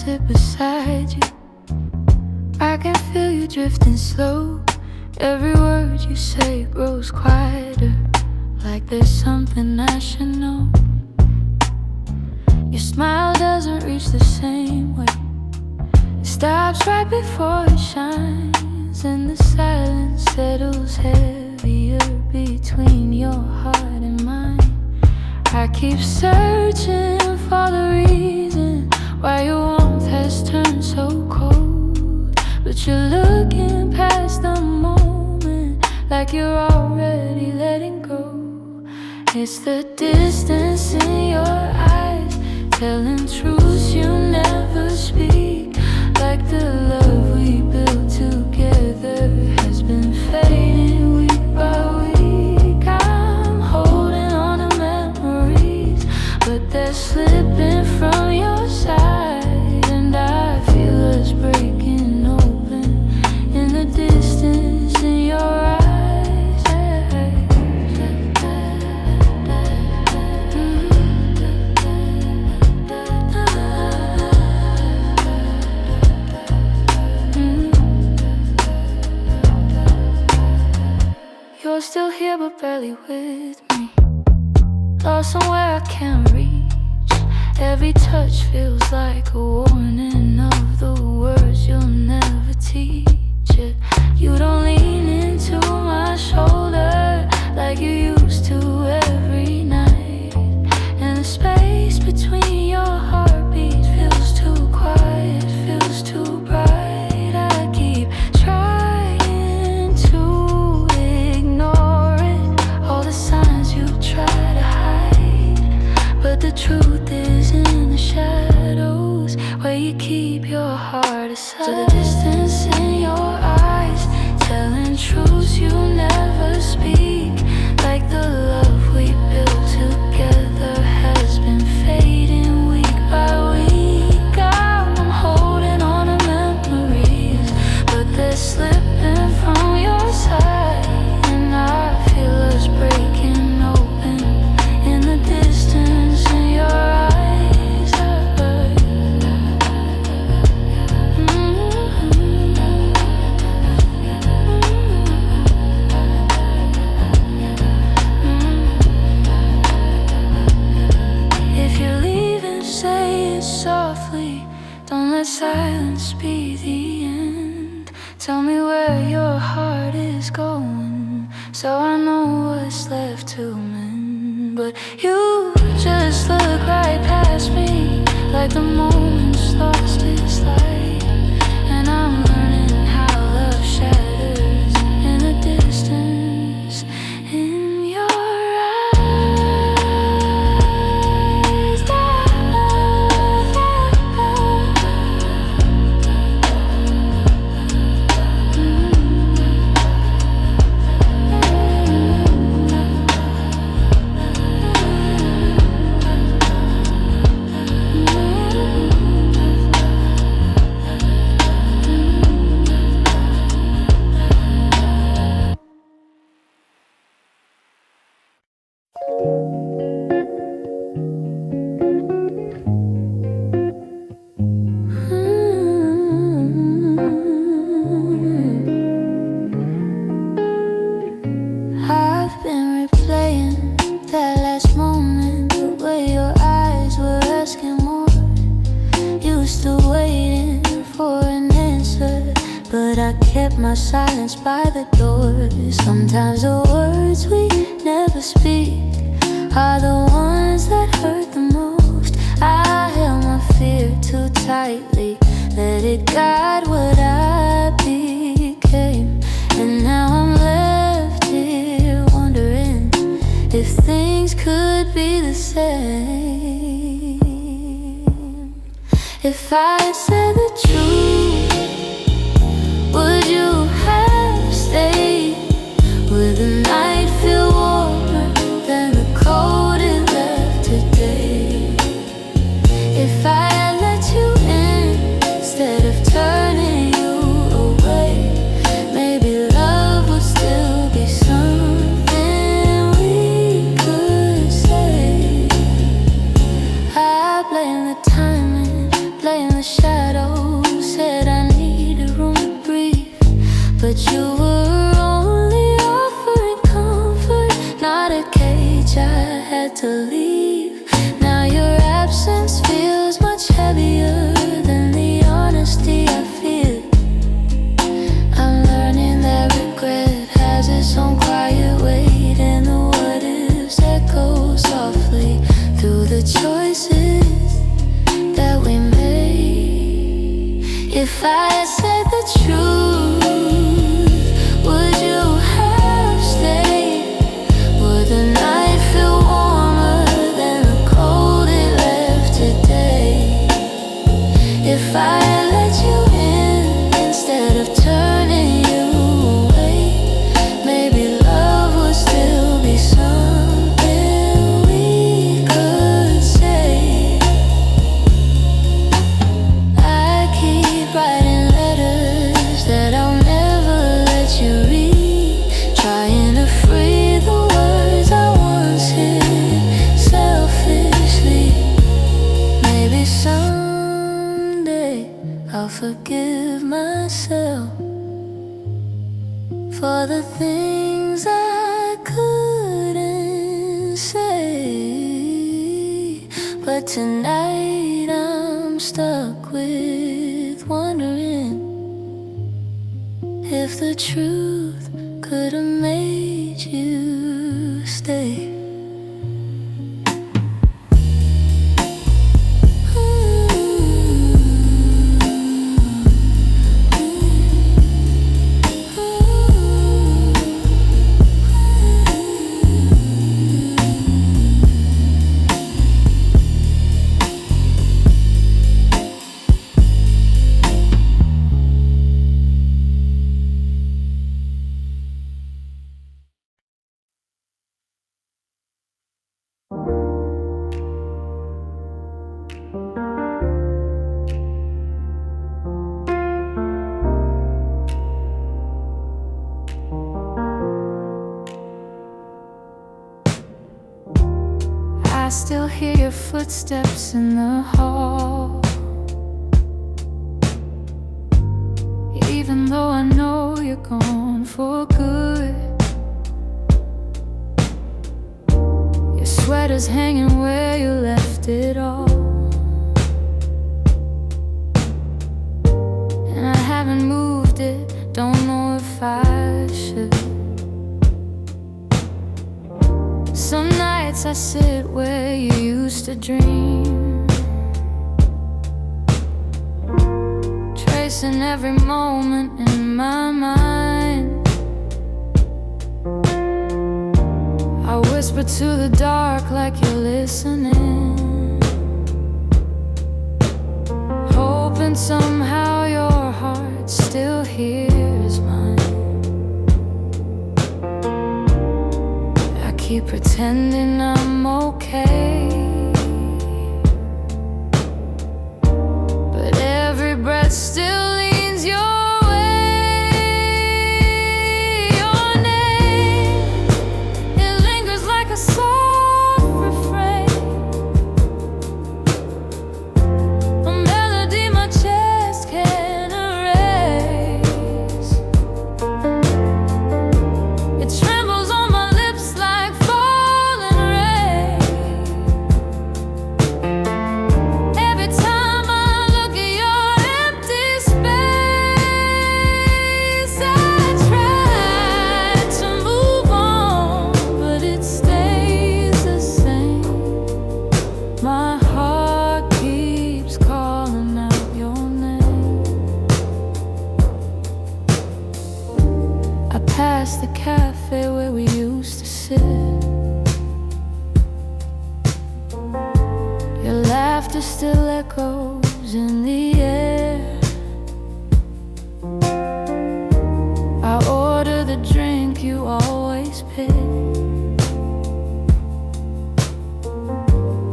sit beside you. I can feel you drifting slow. Every word you say grows quieter, like there's something I should know. Your smile doesn't reach the same way. It stops right before it shines, and the silence settles heavier between your heart and mine. I keep searching for the reason why your warmth has turned so cold, but you're looking past the moment like you're already letting go. It's the distance in your eyes, telling truths you never speak, like the love we built together has been fading week by week. I'm holding on to memories, but they're slipping from your side, and I feel us breaking open in the distance in your eyes. You're still here but barely with me, lost somewhere I can't reach. Every touch feels like a warning of the words you'll never teach. You don't lean into my shoulder like you used to every night, and the space between your heartbeats feels too quiet, feels too bright. I keep trying to ignore it, all the signs you try to hide, but the truth is in the shadows where you keep your heart aside. So the distance in your eyes, telling truths you never speak, like the love we built together has been fading week by week. I'm holding on to memories, but they're slipping from your side, and I feel us breaking open in the distance in your eyes. If you're leaving, say it softly. Don't let silence be the end. Tell me where your heart is going, so I know what's left to mend. But you just look right past me, like the moment's lost its light, and I'm learning how love shatters in the distance in your eyes. I've been replaying that last moment, the way your eyes were asking more. You were still waiting for an answer, but I kept my silence by the door. Sometimes the words we never speak are the ones that hurt the most. I held my fear too tightly, let it guide what I became, and now I'm left here wondering if things could be the same. If I had said the truth, would you have stayed? Would the night feel warmer than the cold it left today? If I had let you in instead of turning you away, maybe love would still be something we could say. I blame the timing, blame the shadow, had to leave. Now your absence feels much heavier than the honesty I feel. I'm learning that regret has its own quiet weight, and the what ifs echo softly through the choices that we made. If I had said the truth, would you have stayed? Would the night feel warmer than the cold it left today? If I had let you in instead of turning you away, maybe love would still be something we could say. I keep writing letters that I'll never let you read, trying to free the words I once hid selfishly. Maybe someday I'll forgive myself for the things I couldn't say. But tonight I'm stuck with wondering if the truth could have made you stay. I still hear your footsteps in the hall, even though I know you're gone for good. Your sweater's hanging where you left it all, and I haven't moved it, don't know if I should. Some nights I sit where you used to dream, tracing every moment in my mind. I whisper to the dark like you're listening, hoping somehow your heart still hears mine. Keep pretending I'm okay, but every breath still leans your way. Your name, it lingers like a soft refrain, a melody my chest can't erase. It trembles on my lips like falling rain. Every time I look at your empty space, I try to move on, but it stays the same. My heart keeps calling out your name. I pass the cafe where we used to sit. Your laughter still echoes in the air. I order the drink you always pick,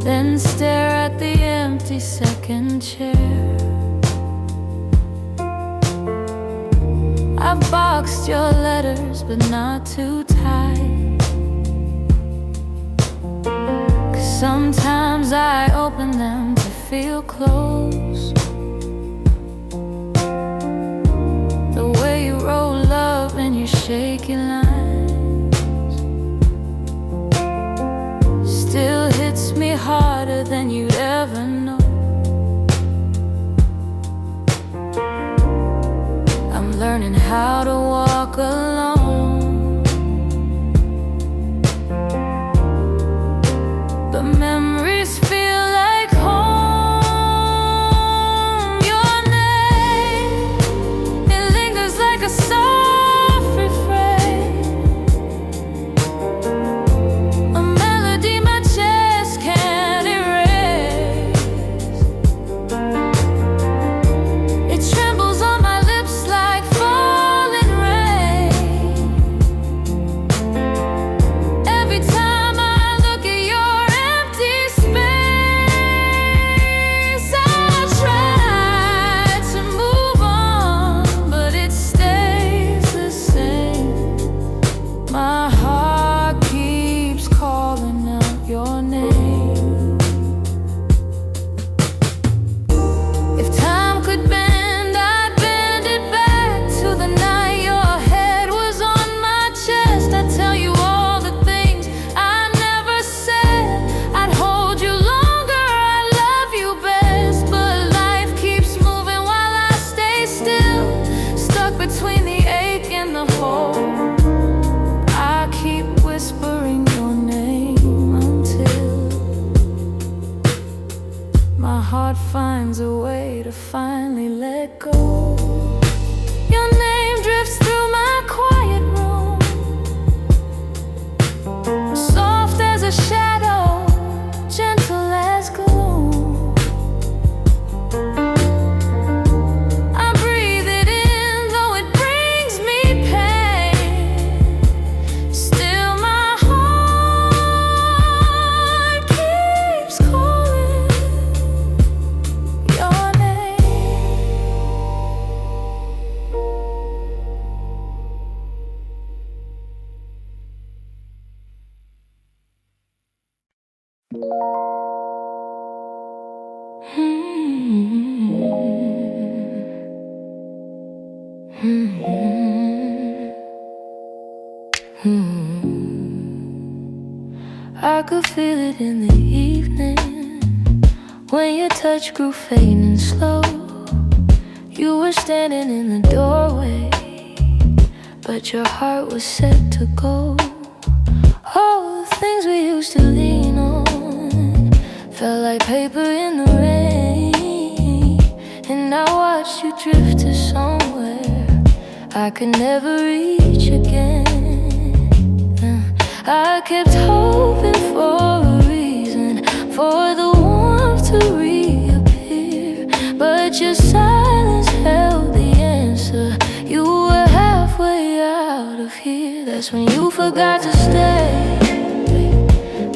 then stare at the empty second chair. I've boxed your letters, but not too tight, 'cause sometimes I open them to feel close. The way you roll up in your shaky lines, still finds a way to finally let go. Your name drifts through my quiet room, soft as a shadow, gentle as gloom. I breathe it in, though it brings me pain. Still my heart keeps calling your I could feel it in the evening when your touch grew faint and slow. You were standing in the doorway, but your heart was set to go. All the things we used to lean on felt like paper in the rain, and I watched you drift to somewhere I could never reach again. I kept hoping for a reason for the warmth to reappear, but your silence held the answer. You were halfway out of here. That's when you forgot to stay,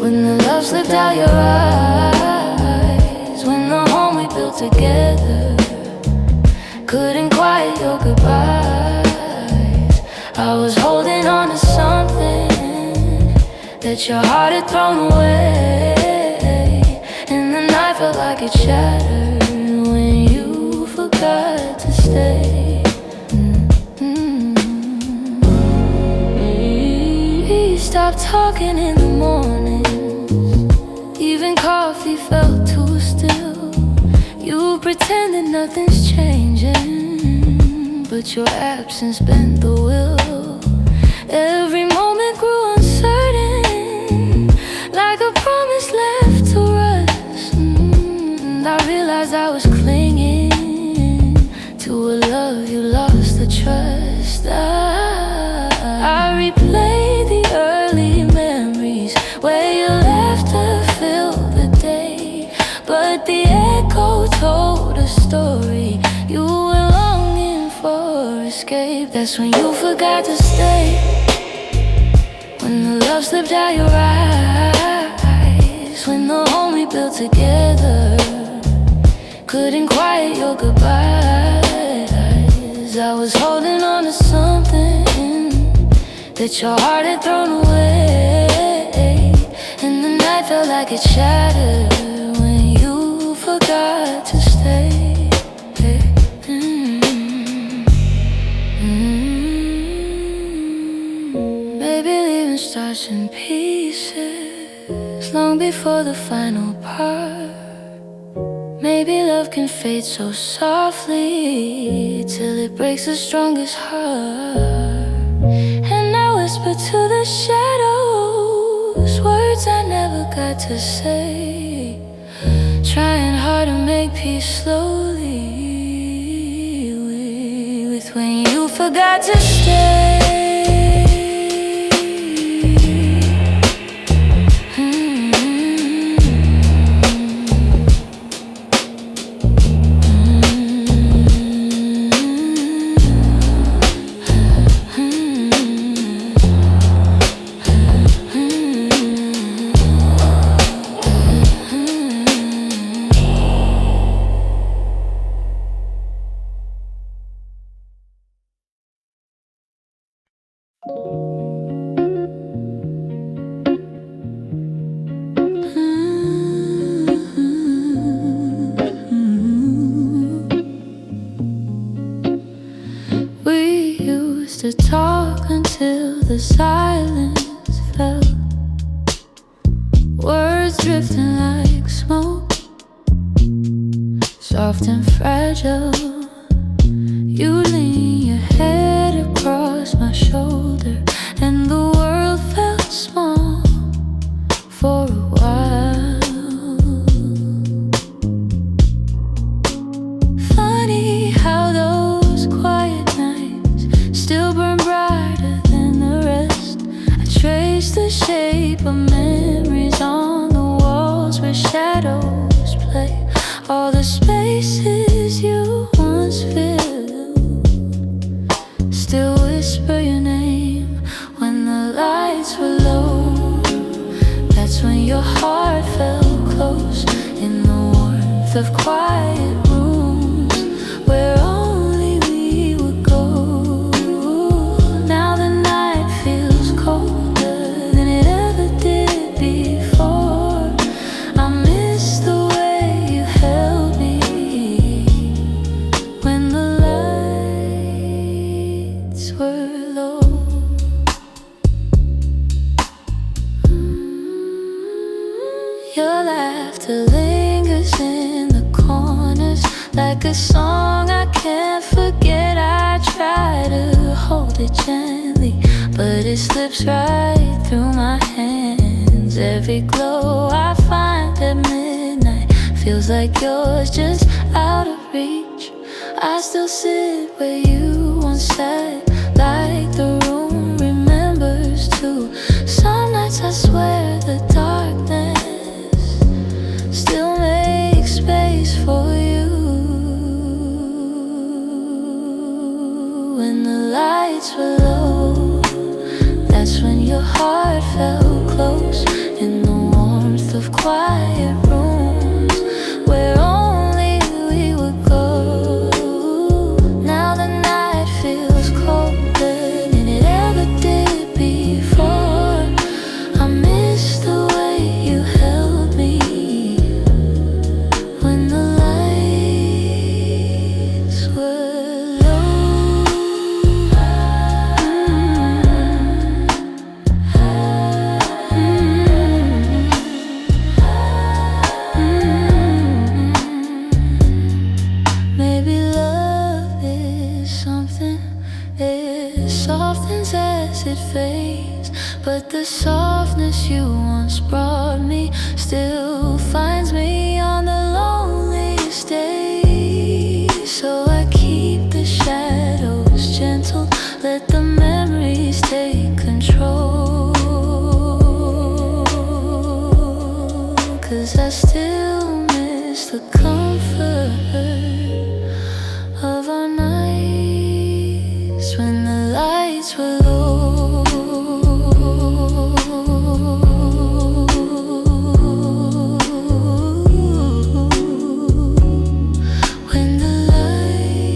when the love slipped out your eyes, when the home we built together couldn't quiet your goodbyes. I was holding on to something that your heart had thrown away, and the night felt like it shattered when you forgot to stay. We stopped talking in the mornings, even coffee felt too still. You pretended nothing's changing, but your absence bent the will. Every moment grew uncertain, like a promise left to rust. And I realized I was clinging to a love you lost the trust. I replayed the early memories where your laughter filled the day, but the echo told a story. You were longing for escape. That's when you forgot to stay, when the love slipped out your eyes, when the home we built together couldn't quiet your goodbyes. I was holding on to something that your heart had thrown away, and the night felt like it shattered when you forgot to stay. Maybe leaving starts in pieces long before the final part. Maybe love can fade so softly till it breaks the strongest heart. And I whisper to the shadows words I never got to say, trying hard to make peace slowly with when you forgot to stay. We used to talk until the silence fell, words drifting like smoke, soft and fragile. You lean your head across my shoulder, and the world felt small for a while. change the shape of memories on the walls where shadows play. All the spaces you once filled still whisper your name when the lights were low. That's when your heart felt close in the warmth of quiet rooms where only we would go. Now the night feels colder than it ever did before. I miss the way you held me when the lights were low. Your laughter lingers in the corners like a song I can't forget. I try to hold it gently, but it slips right through my hands. Every glow I find at midnight feels like yours, just out of reach. I still sit where you once sat, like the room remembers too. Some nights I swear the darkness still makes space for you. When the lights were low, that's when your heart felt close in the warmth of quiet rooms where only we would go. Now the night feels colder than it ever did before. I miss the way you held me when the lights were low. Maybe love is something, it softens as it fades, but the softness you once brought me still finds me on the loneliest days. So I keep the shadows gentle, let the memories take control. 'Cause I still miss the comfort of our nights when the lights were low. When the lights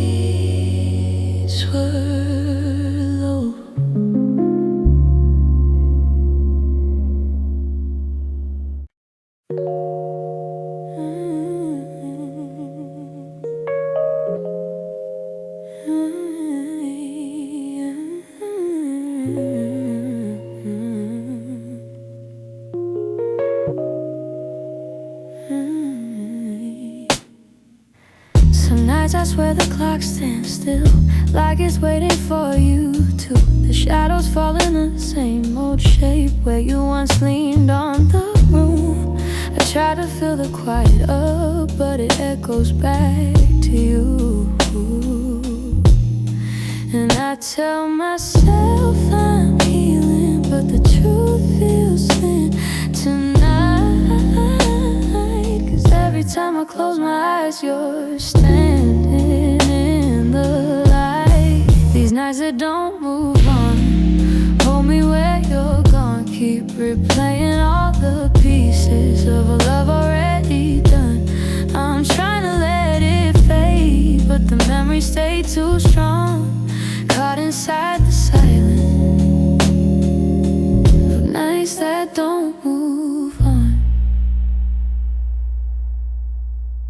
were low. Some nights I swear the clock stands still, like it's waiting for you too. The shadows fall in the same old shape where you once leaned on the room. I try to fill the quiet up, but it echoes back to you. And I tell myself I'm healing, but the truth feels thin tonight. 'Cause every time I close my eyes, you're standing in the light. These nights that don't move on, hold me where you're gone. Keep replaying all the pieces of a love already done. I'm trying to let it fade, but the memories stay too strong. Caught inside the silence of nights that don't move on.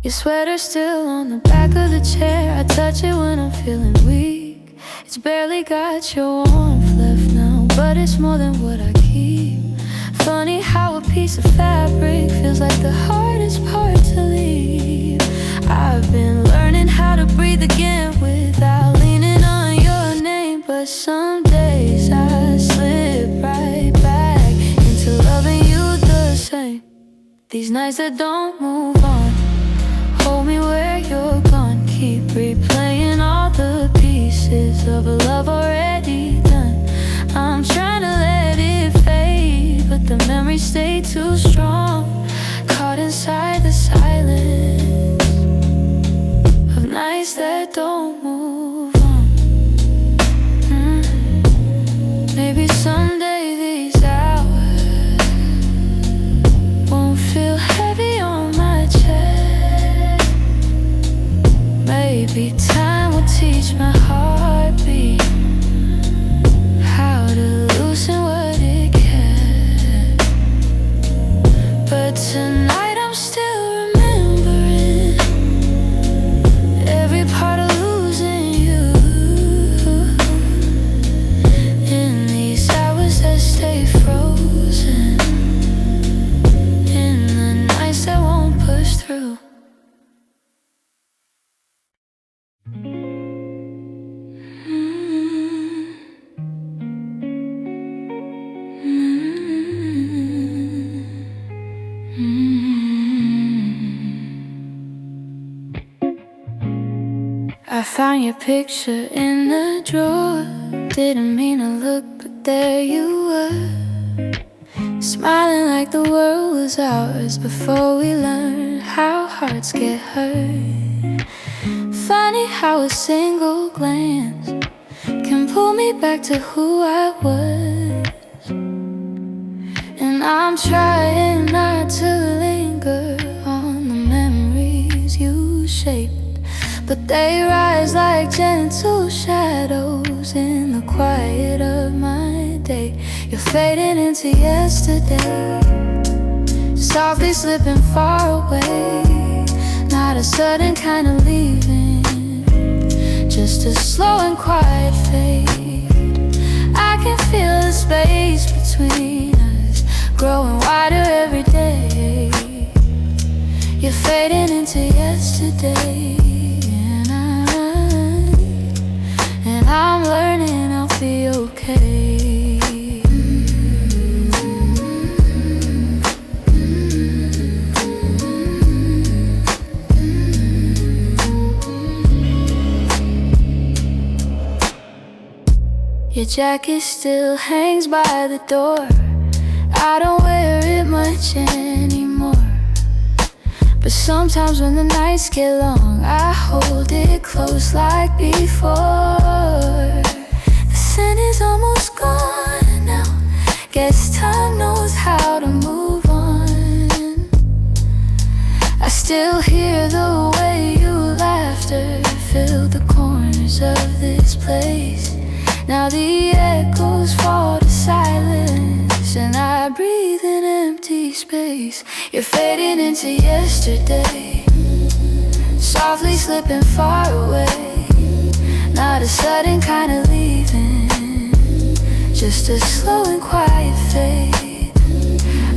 Your sweater's still on the back of the chair. I touch it when I'm feeling weak. It's barely got your warmth left now, but it's more than what I keep. Funny how a piece of fabric feels like the hardest part to leave. I've been learning how to breathe again without leaning on your name, but some days I slip right back into loving you the same. These nights that don't move on, hold me where you're gone. Keep replaying all the pieces of a love already done. I'm trying to let it fade, Maybe time will teach my heartbeat how to loosen what it can. But tonight I'm still remembering every part of losing you. In these hours that stay frozen, in the nights that won't push through. I found your picture in the drawer. Didn't mean to look, but there you were, smiling like the world was ours before we learned how hearts get hurt. Funny how a single glance can pull me back to who I was. And I'm trying not to linger on the memories you shaped, but they rise like gentle shadows in the quiet of my day. You're fading into yesterday, softly slipping far away. Not a sudden kind of leaving, just a slow and quiet fade. I can feel the space between us growing wider every day. You're fading into yesterday, and I'm learning I'll be okay. Your jacket still hangs by the door. I don't wear it much anymore, but sometimes when the nights get long, I hold it close like before. The scent is almost gone now. Guess time knows how to move on. I still hear the way your laughter filled the corners of this place. Now the echoes fall to silence, and I breathe in empty space. You're fading into yesterday, softly slipping far away. Not a sudden kind of leaving, just a slow and quiet fade.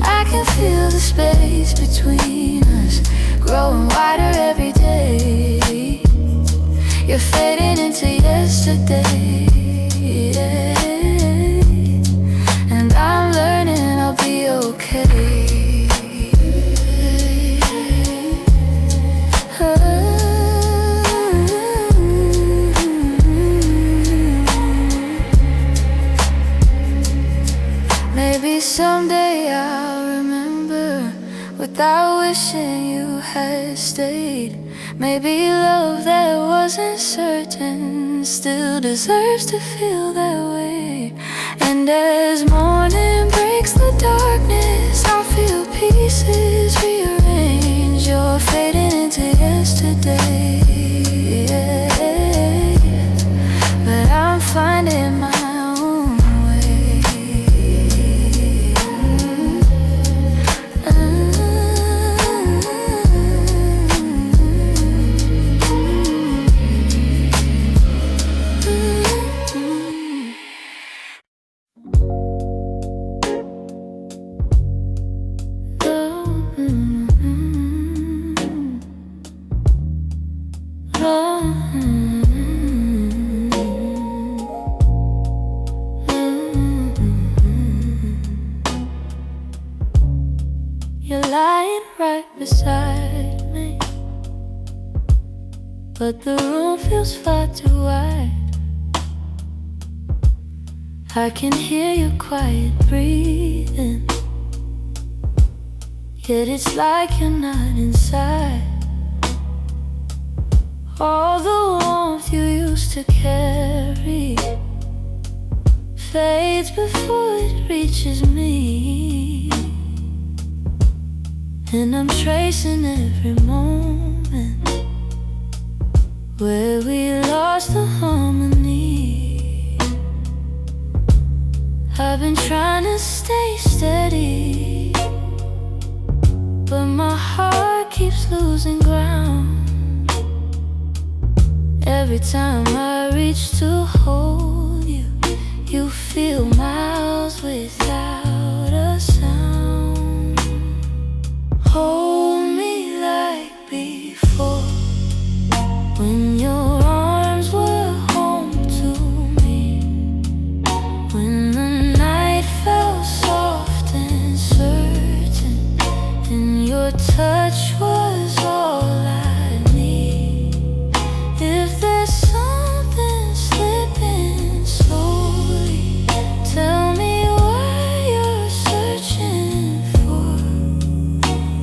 I can feel the space between us growing wider every day. You're fading into yesterday, yeah. And I'm learning I'll be okay. Maybe someday I'll remember without wishing you had stayed. Maybe love that wasn't certain still deserves to feel that way. And as morning breaks the darkness, I feel pieces rearrange. You're fading into yesterday, yeah. But I'm finding my own way. You're lying right beside me, but the room feels far too wide. I can hear your quiet breathing, yet it's like you're not inside. All the warmth you used to carry fades before it reaches me, and I'm tracing every moment where we lost the harmony. I've been trying to stay steady, but my heart keeps losing ground. Every time I reach to hold you, you feel miles without a sound. Hold me like before, when your arms were home to me, when the night felt soft and certain, and your touch was all I need. If there's something slipping slowly, tell me what you're searching for.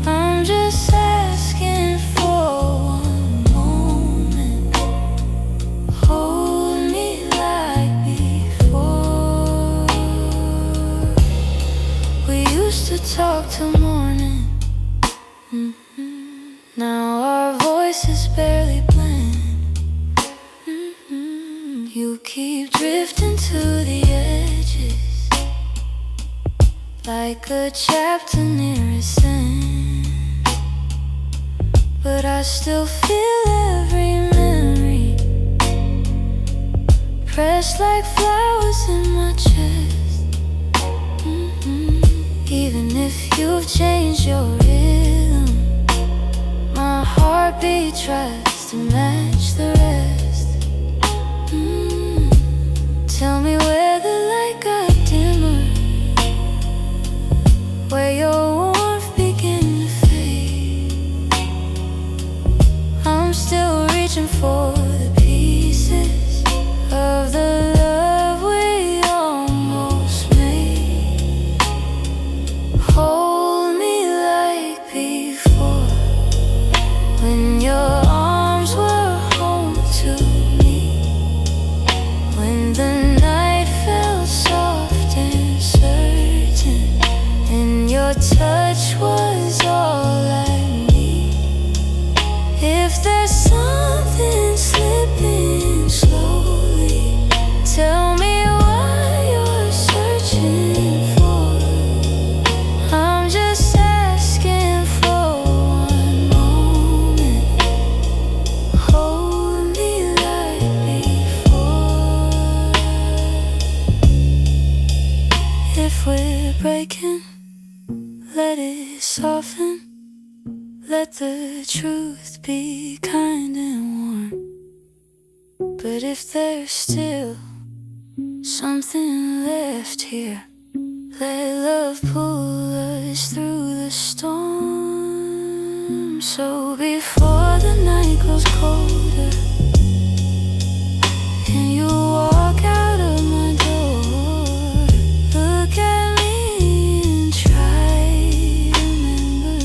I'm just asking for one moment. Hold me like before. We used to talk till morning. Now our voices barely blend. You keep drifting to the edges, like a chapter near its end. But I still feel every memory, pressed like flowers in my chest. Even if you've changed your rhythm, my heartbeat tries to match the rest. Tell me where the light got dimmer, where your warmth began to fade. I'm still reaching for the pieces of the love we almost made. Hold me like before, when your arms were home to me, when the night felt soft and certain, and your touch was all I need. If there's something slipping slowly, tell me what you're searching for. I'm just asking for one moment. Hold me like before. If we're breaking, let it soften. Let the truth be kind and warm. But if there's still something left here, let love pull us through the storm. So before the night grows colder and you walk out of my door, look at me and try to remember.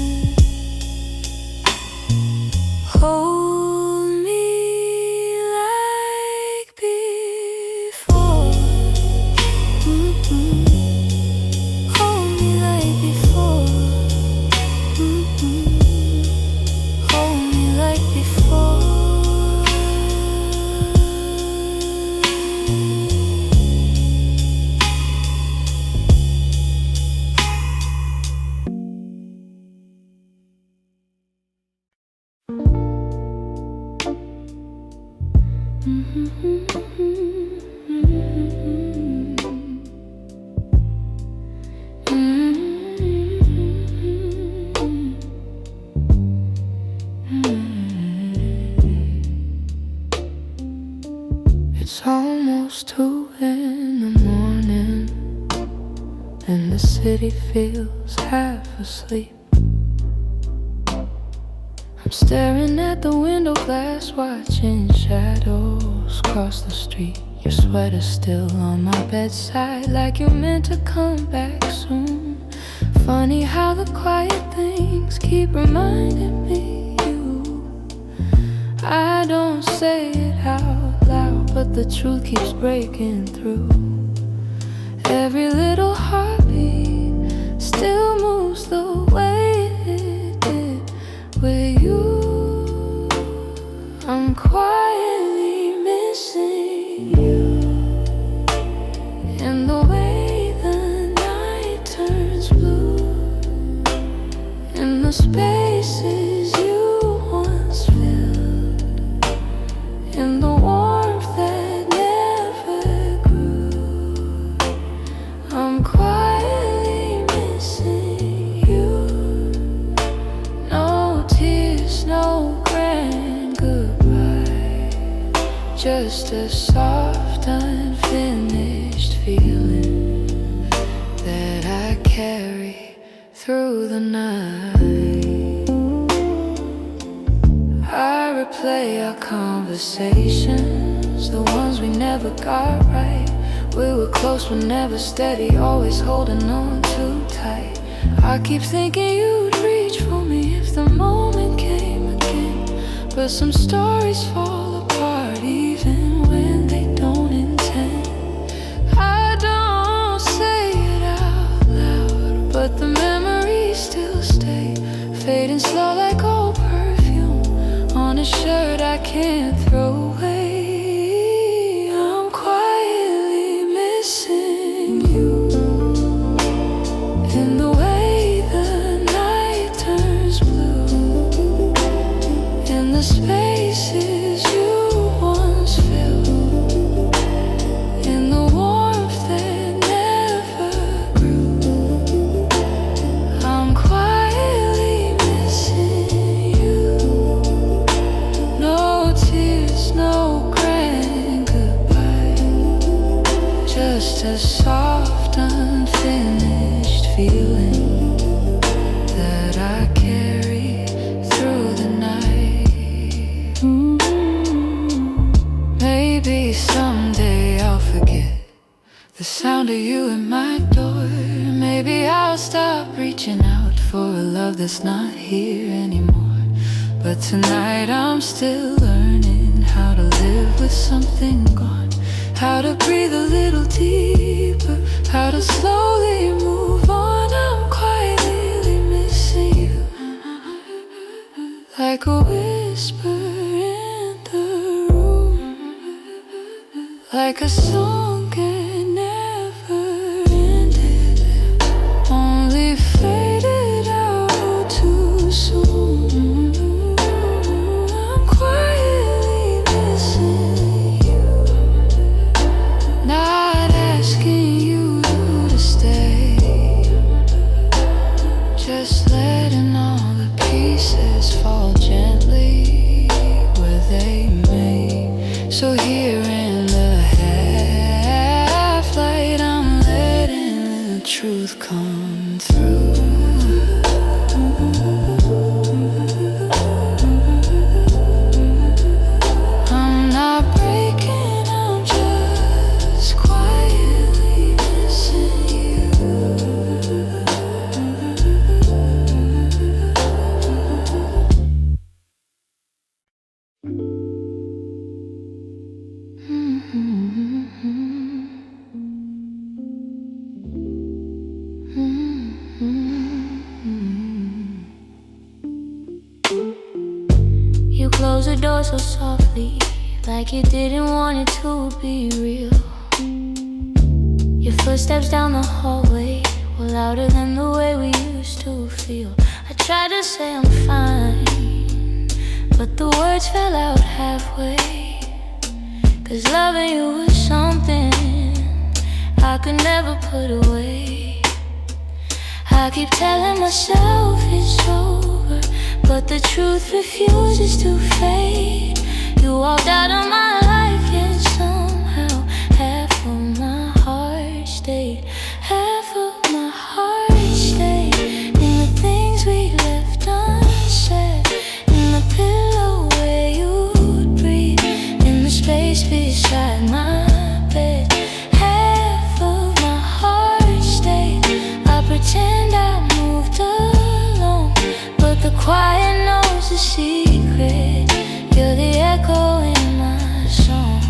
Hold me like before. Hold me like before. Hold me like before. It's almost 2 in the morning, and the city feels half asleep. I'm staring at the window glass, watching shadows cross the street. Your sweater's still on my bedside, like you're meant to come back soon. Funny how the quiet things keep reminding me you. I don't say it out loud, but the truth keeps breaking through. Every little heartbeat still moves the way it did with you. I'm quiet the spaces you once filled, in the warmth that never grew. I'm quietly missing you. No tears, no grand goodbye, just a soft, unfinished feeling that I carry through the night. I replay our conversations, the ones we never got right. We were close but never steady, always holding on too tight. I keep thinking you'd reach for me if the moment came again, but some stories fall apart even when they don't intend. I don't say it out loud, but the memories still stay, fading slow like old perfume on a shirt I can't throw away. I'm quietly missing you, in the way the night turns blue, in the spaces you once filled, in the warmth that never grew. I'm quietly missing you. No tears, no grand goodbye, just a soft, unfinished feeling that I carry through the night. Maybe someday I'll forget the sound of you at my door. Maybe I'll stop reaching out for a love that's not here anymore. But tonight I'm still learning how to live with something gone, how to breathe a little deeper, how to slowly move on. I'm quietly missing you, like a whisper in the room, like a song that never ended, only faded out too soon. I'm quietly missing you, not asking you to stay, just letting all the pieces fall gently where they may. So here in the half light, I'm letting the truth come through. I'm not breaking, I'm just quietly missing you. You close the door so softly, like you didn't want it to be real. Your footsteps down the hallway were louder than the way we used to feel. I tried to say I'm fine, but the words fell out halfway. 'Cause loving you was something I could never put away. I keep telling myself it's over, but the truth refuses to fade. You walked out of my life, yet somehow half of my heart stayed. Half of my heart stayed in the things we left unsaid, in the pillow where you'd breathe, in the space beside my bed. Half of my heart stayed. I pretend I moved alone, but the quiet knows the secret. You're the echo in my song.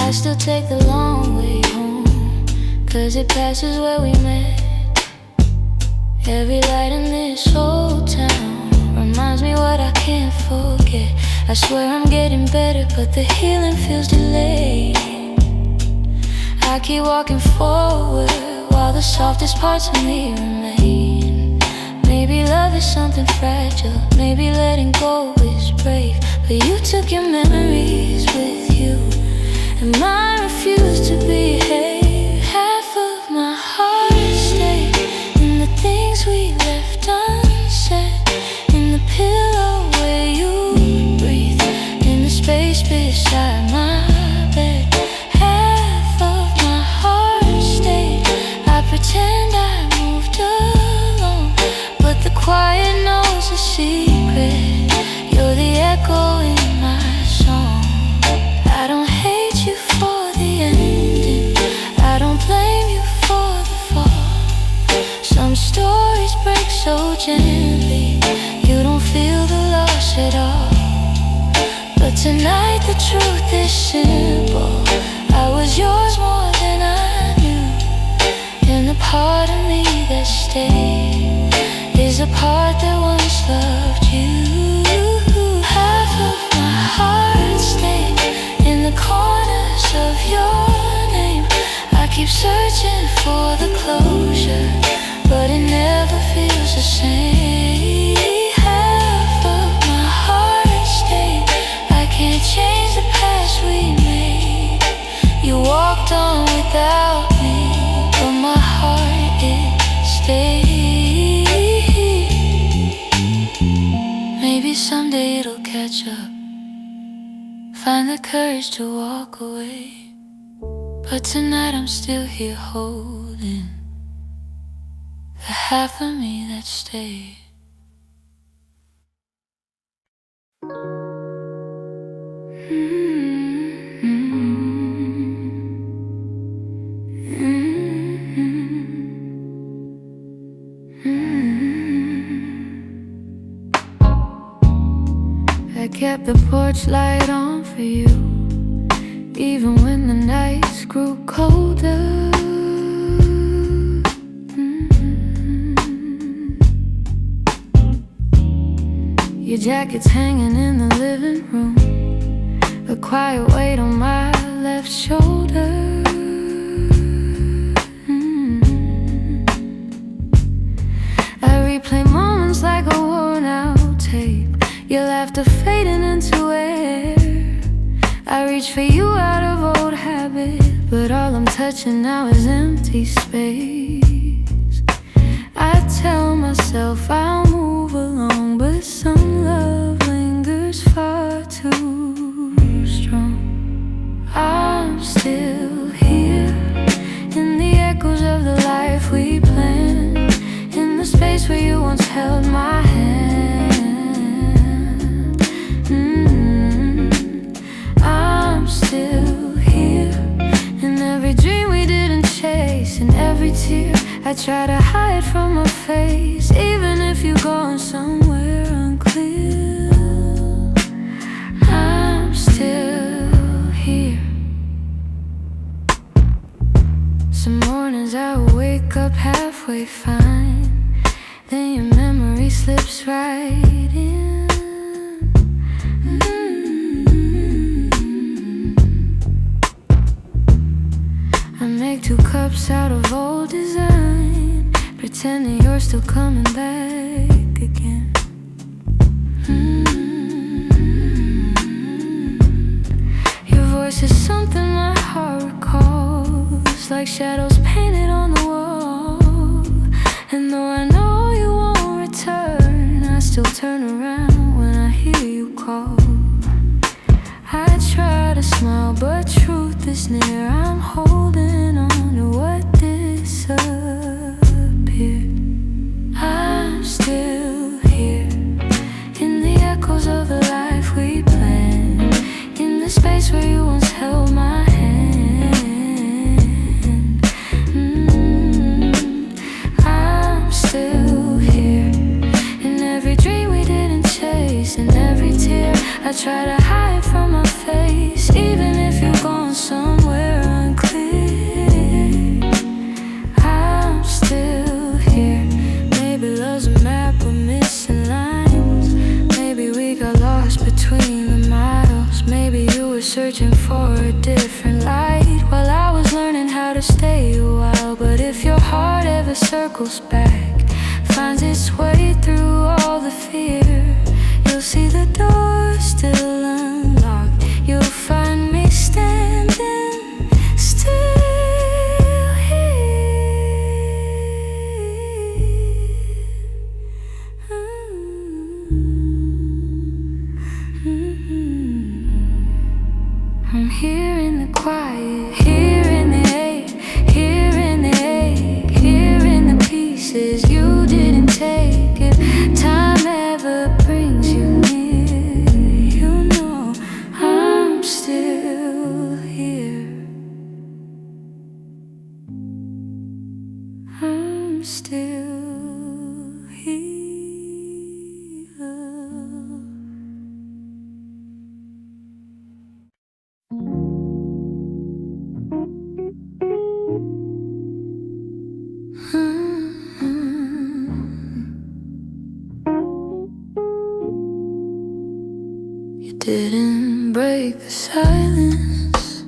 I still take the long way home, 'cause it passes where we met. Every light in this old town reminds me what I can't forget. I swear I'm getting better, but the healing feels delayed. I keep walking forward while the softest parts of me remain. Maybe love is something fragile, maybe letting go is brave. But you took your memories with you, and mine refused to behave. Half of my heart stayed in the things we left unsaid, in the pillow where you breathe, in the space beside my bed. Half of my heart stayed. I pretend I moved alone, but the quiet knows a secret. You're the echo in my song. I don't hate you for the ending, I don't blame you for the fall. Some stories break so gently, you don't feel the loss at all. But tonight the truth is simple, I was yours more than I knew. And the part of me that stayed is a part that once loved you. Half of my heart stayed in the corners of your name. I keep searching for the closure, but it never feels the same. Half of my heart stayed. I can't change the past we made. You walked on without me, but my heart, it stayed. Maybe someday it'll catch up, find the courage to walk away. But tonight I'm still here holding the half of me that stayed. I kept the porch light on for you, even when the nights grew colder. Your jacket's hanging in the living room, a quiet weight on my left shoulder. I replay moments like a worn out tape, your laughter fading into air. I reach for you out of old habit, but all I'm touching now is empty space. I tell myself I'll move along, but some love lingers far too strong. I'm still here in the echoes of the life we planned, in the space where you once held my hand. I'm still here in every dream we didn't chase, in every tear I try to hide from my face. Even if you're going somewhere unclear, I'm still here. Some mornings I wake up halfway fine, then your memory slips right in. I make 2 cups out of old design, pretending you're still coming back again. Your voice is something my heart recalls, like shadows painted on the wall. And though I know you won't return, I still turn around when I hear you call. I try to smile, but truth is near. I'm holding on to what disappeared. I'm still here in the echoes of the life we planned, in the space where you once held my hand. I'm still here in every dream we didn't chase, in every tear I try to hide from my face. Even if you're going somewhere unclear, I'm still here. Maybe love's a map with missing lines, maybe we got lost between the miles. Maybe you were searching for a different light while I was learning how to stay a while. But if your heart ever circles back, finds its way through all the fear. You'll see the door still unlocked. You'll find me standing still here. I'm here in the quiet, here in the ache, here in the ache, here in the pieces you didn't take. If time ever brings you near, you know I'm still here. I'm still here. You didn't break the silence,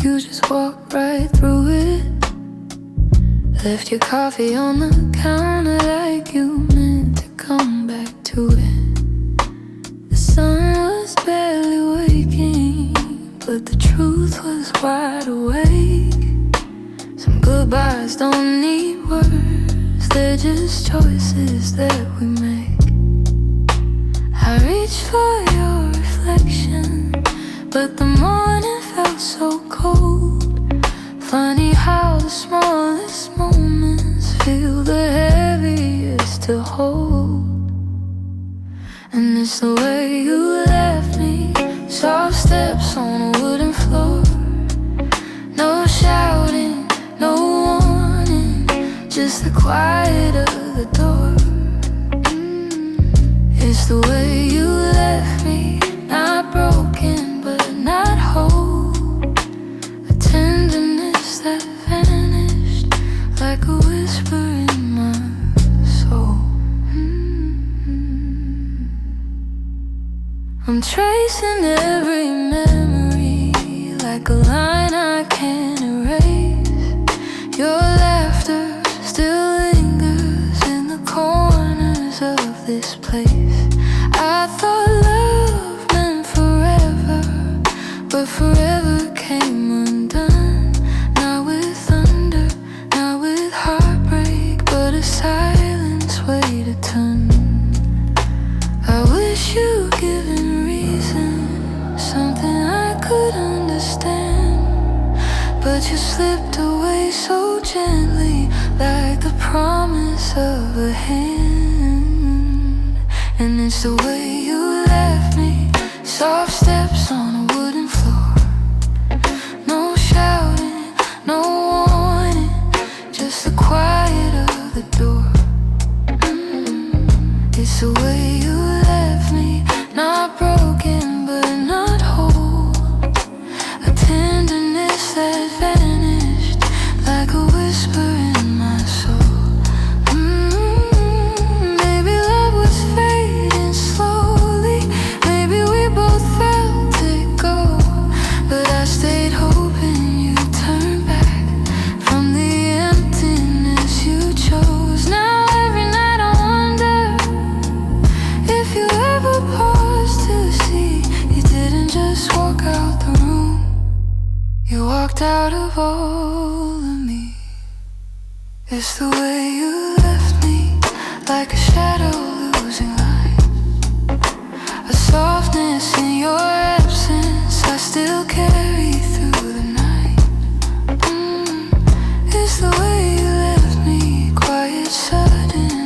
you just walked right through it. Left your coffee on the counter like you meant to come back to it. The sun was barely waking, but the truth was wide awake. Some goodbyes don't need words, they're just choices that we make. I reached for your reflection, but the morning felt so cold. Funny how the smallest moments feel the heaviest to hold. And it's the way you left me, soft steps on a wooden floor. No shouting, no warning, just the quiet of the door. It's the way you left me, not broken but not whole. A tenderness that vanished like a whisper in my soul. I'm tracing every memory like a line I can't erase. Your laughter still lingers in the corners of this place. I thought love meant forever, but forever came undone. Not with thunder, not with heartbreak, but a silence weighed a ton. I wish you'd given reason, something I could understand, but you slipped away so gently, like the promise of a hand. And it's the way you left me, soft steps on a wooden floor. No shouting, no warning, just the quiet of the door. It's the way you left me, not broken but not whole. A tenderness that vanished like a whisper in my soul. Maybe love was fading slowly, maybe we both felt it go, but I stayed hoping you'd turn back from the emptiness you chose. Now every night I wonder if you ever paused to see you didn't just walk out the room, you walked out of all of me. It's the way you left me, like a shadow losing light. A softness in your absence I still carry through the night. It's the way you left me, quiet, sudden,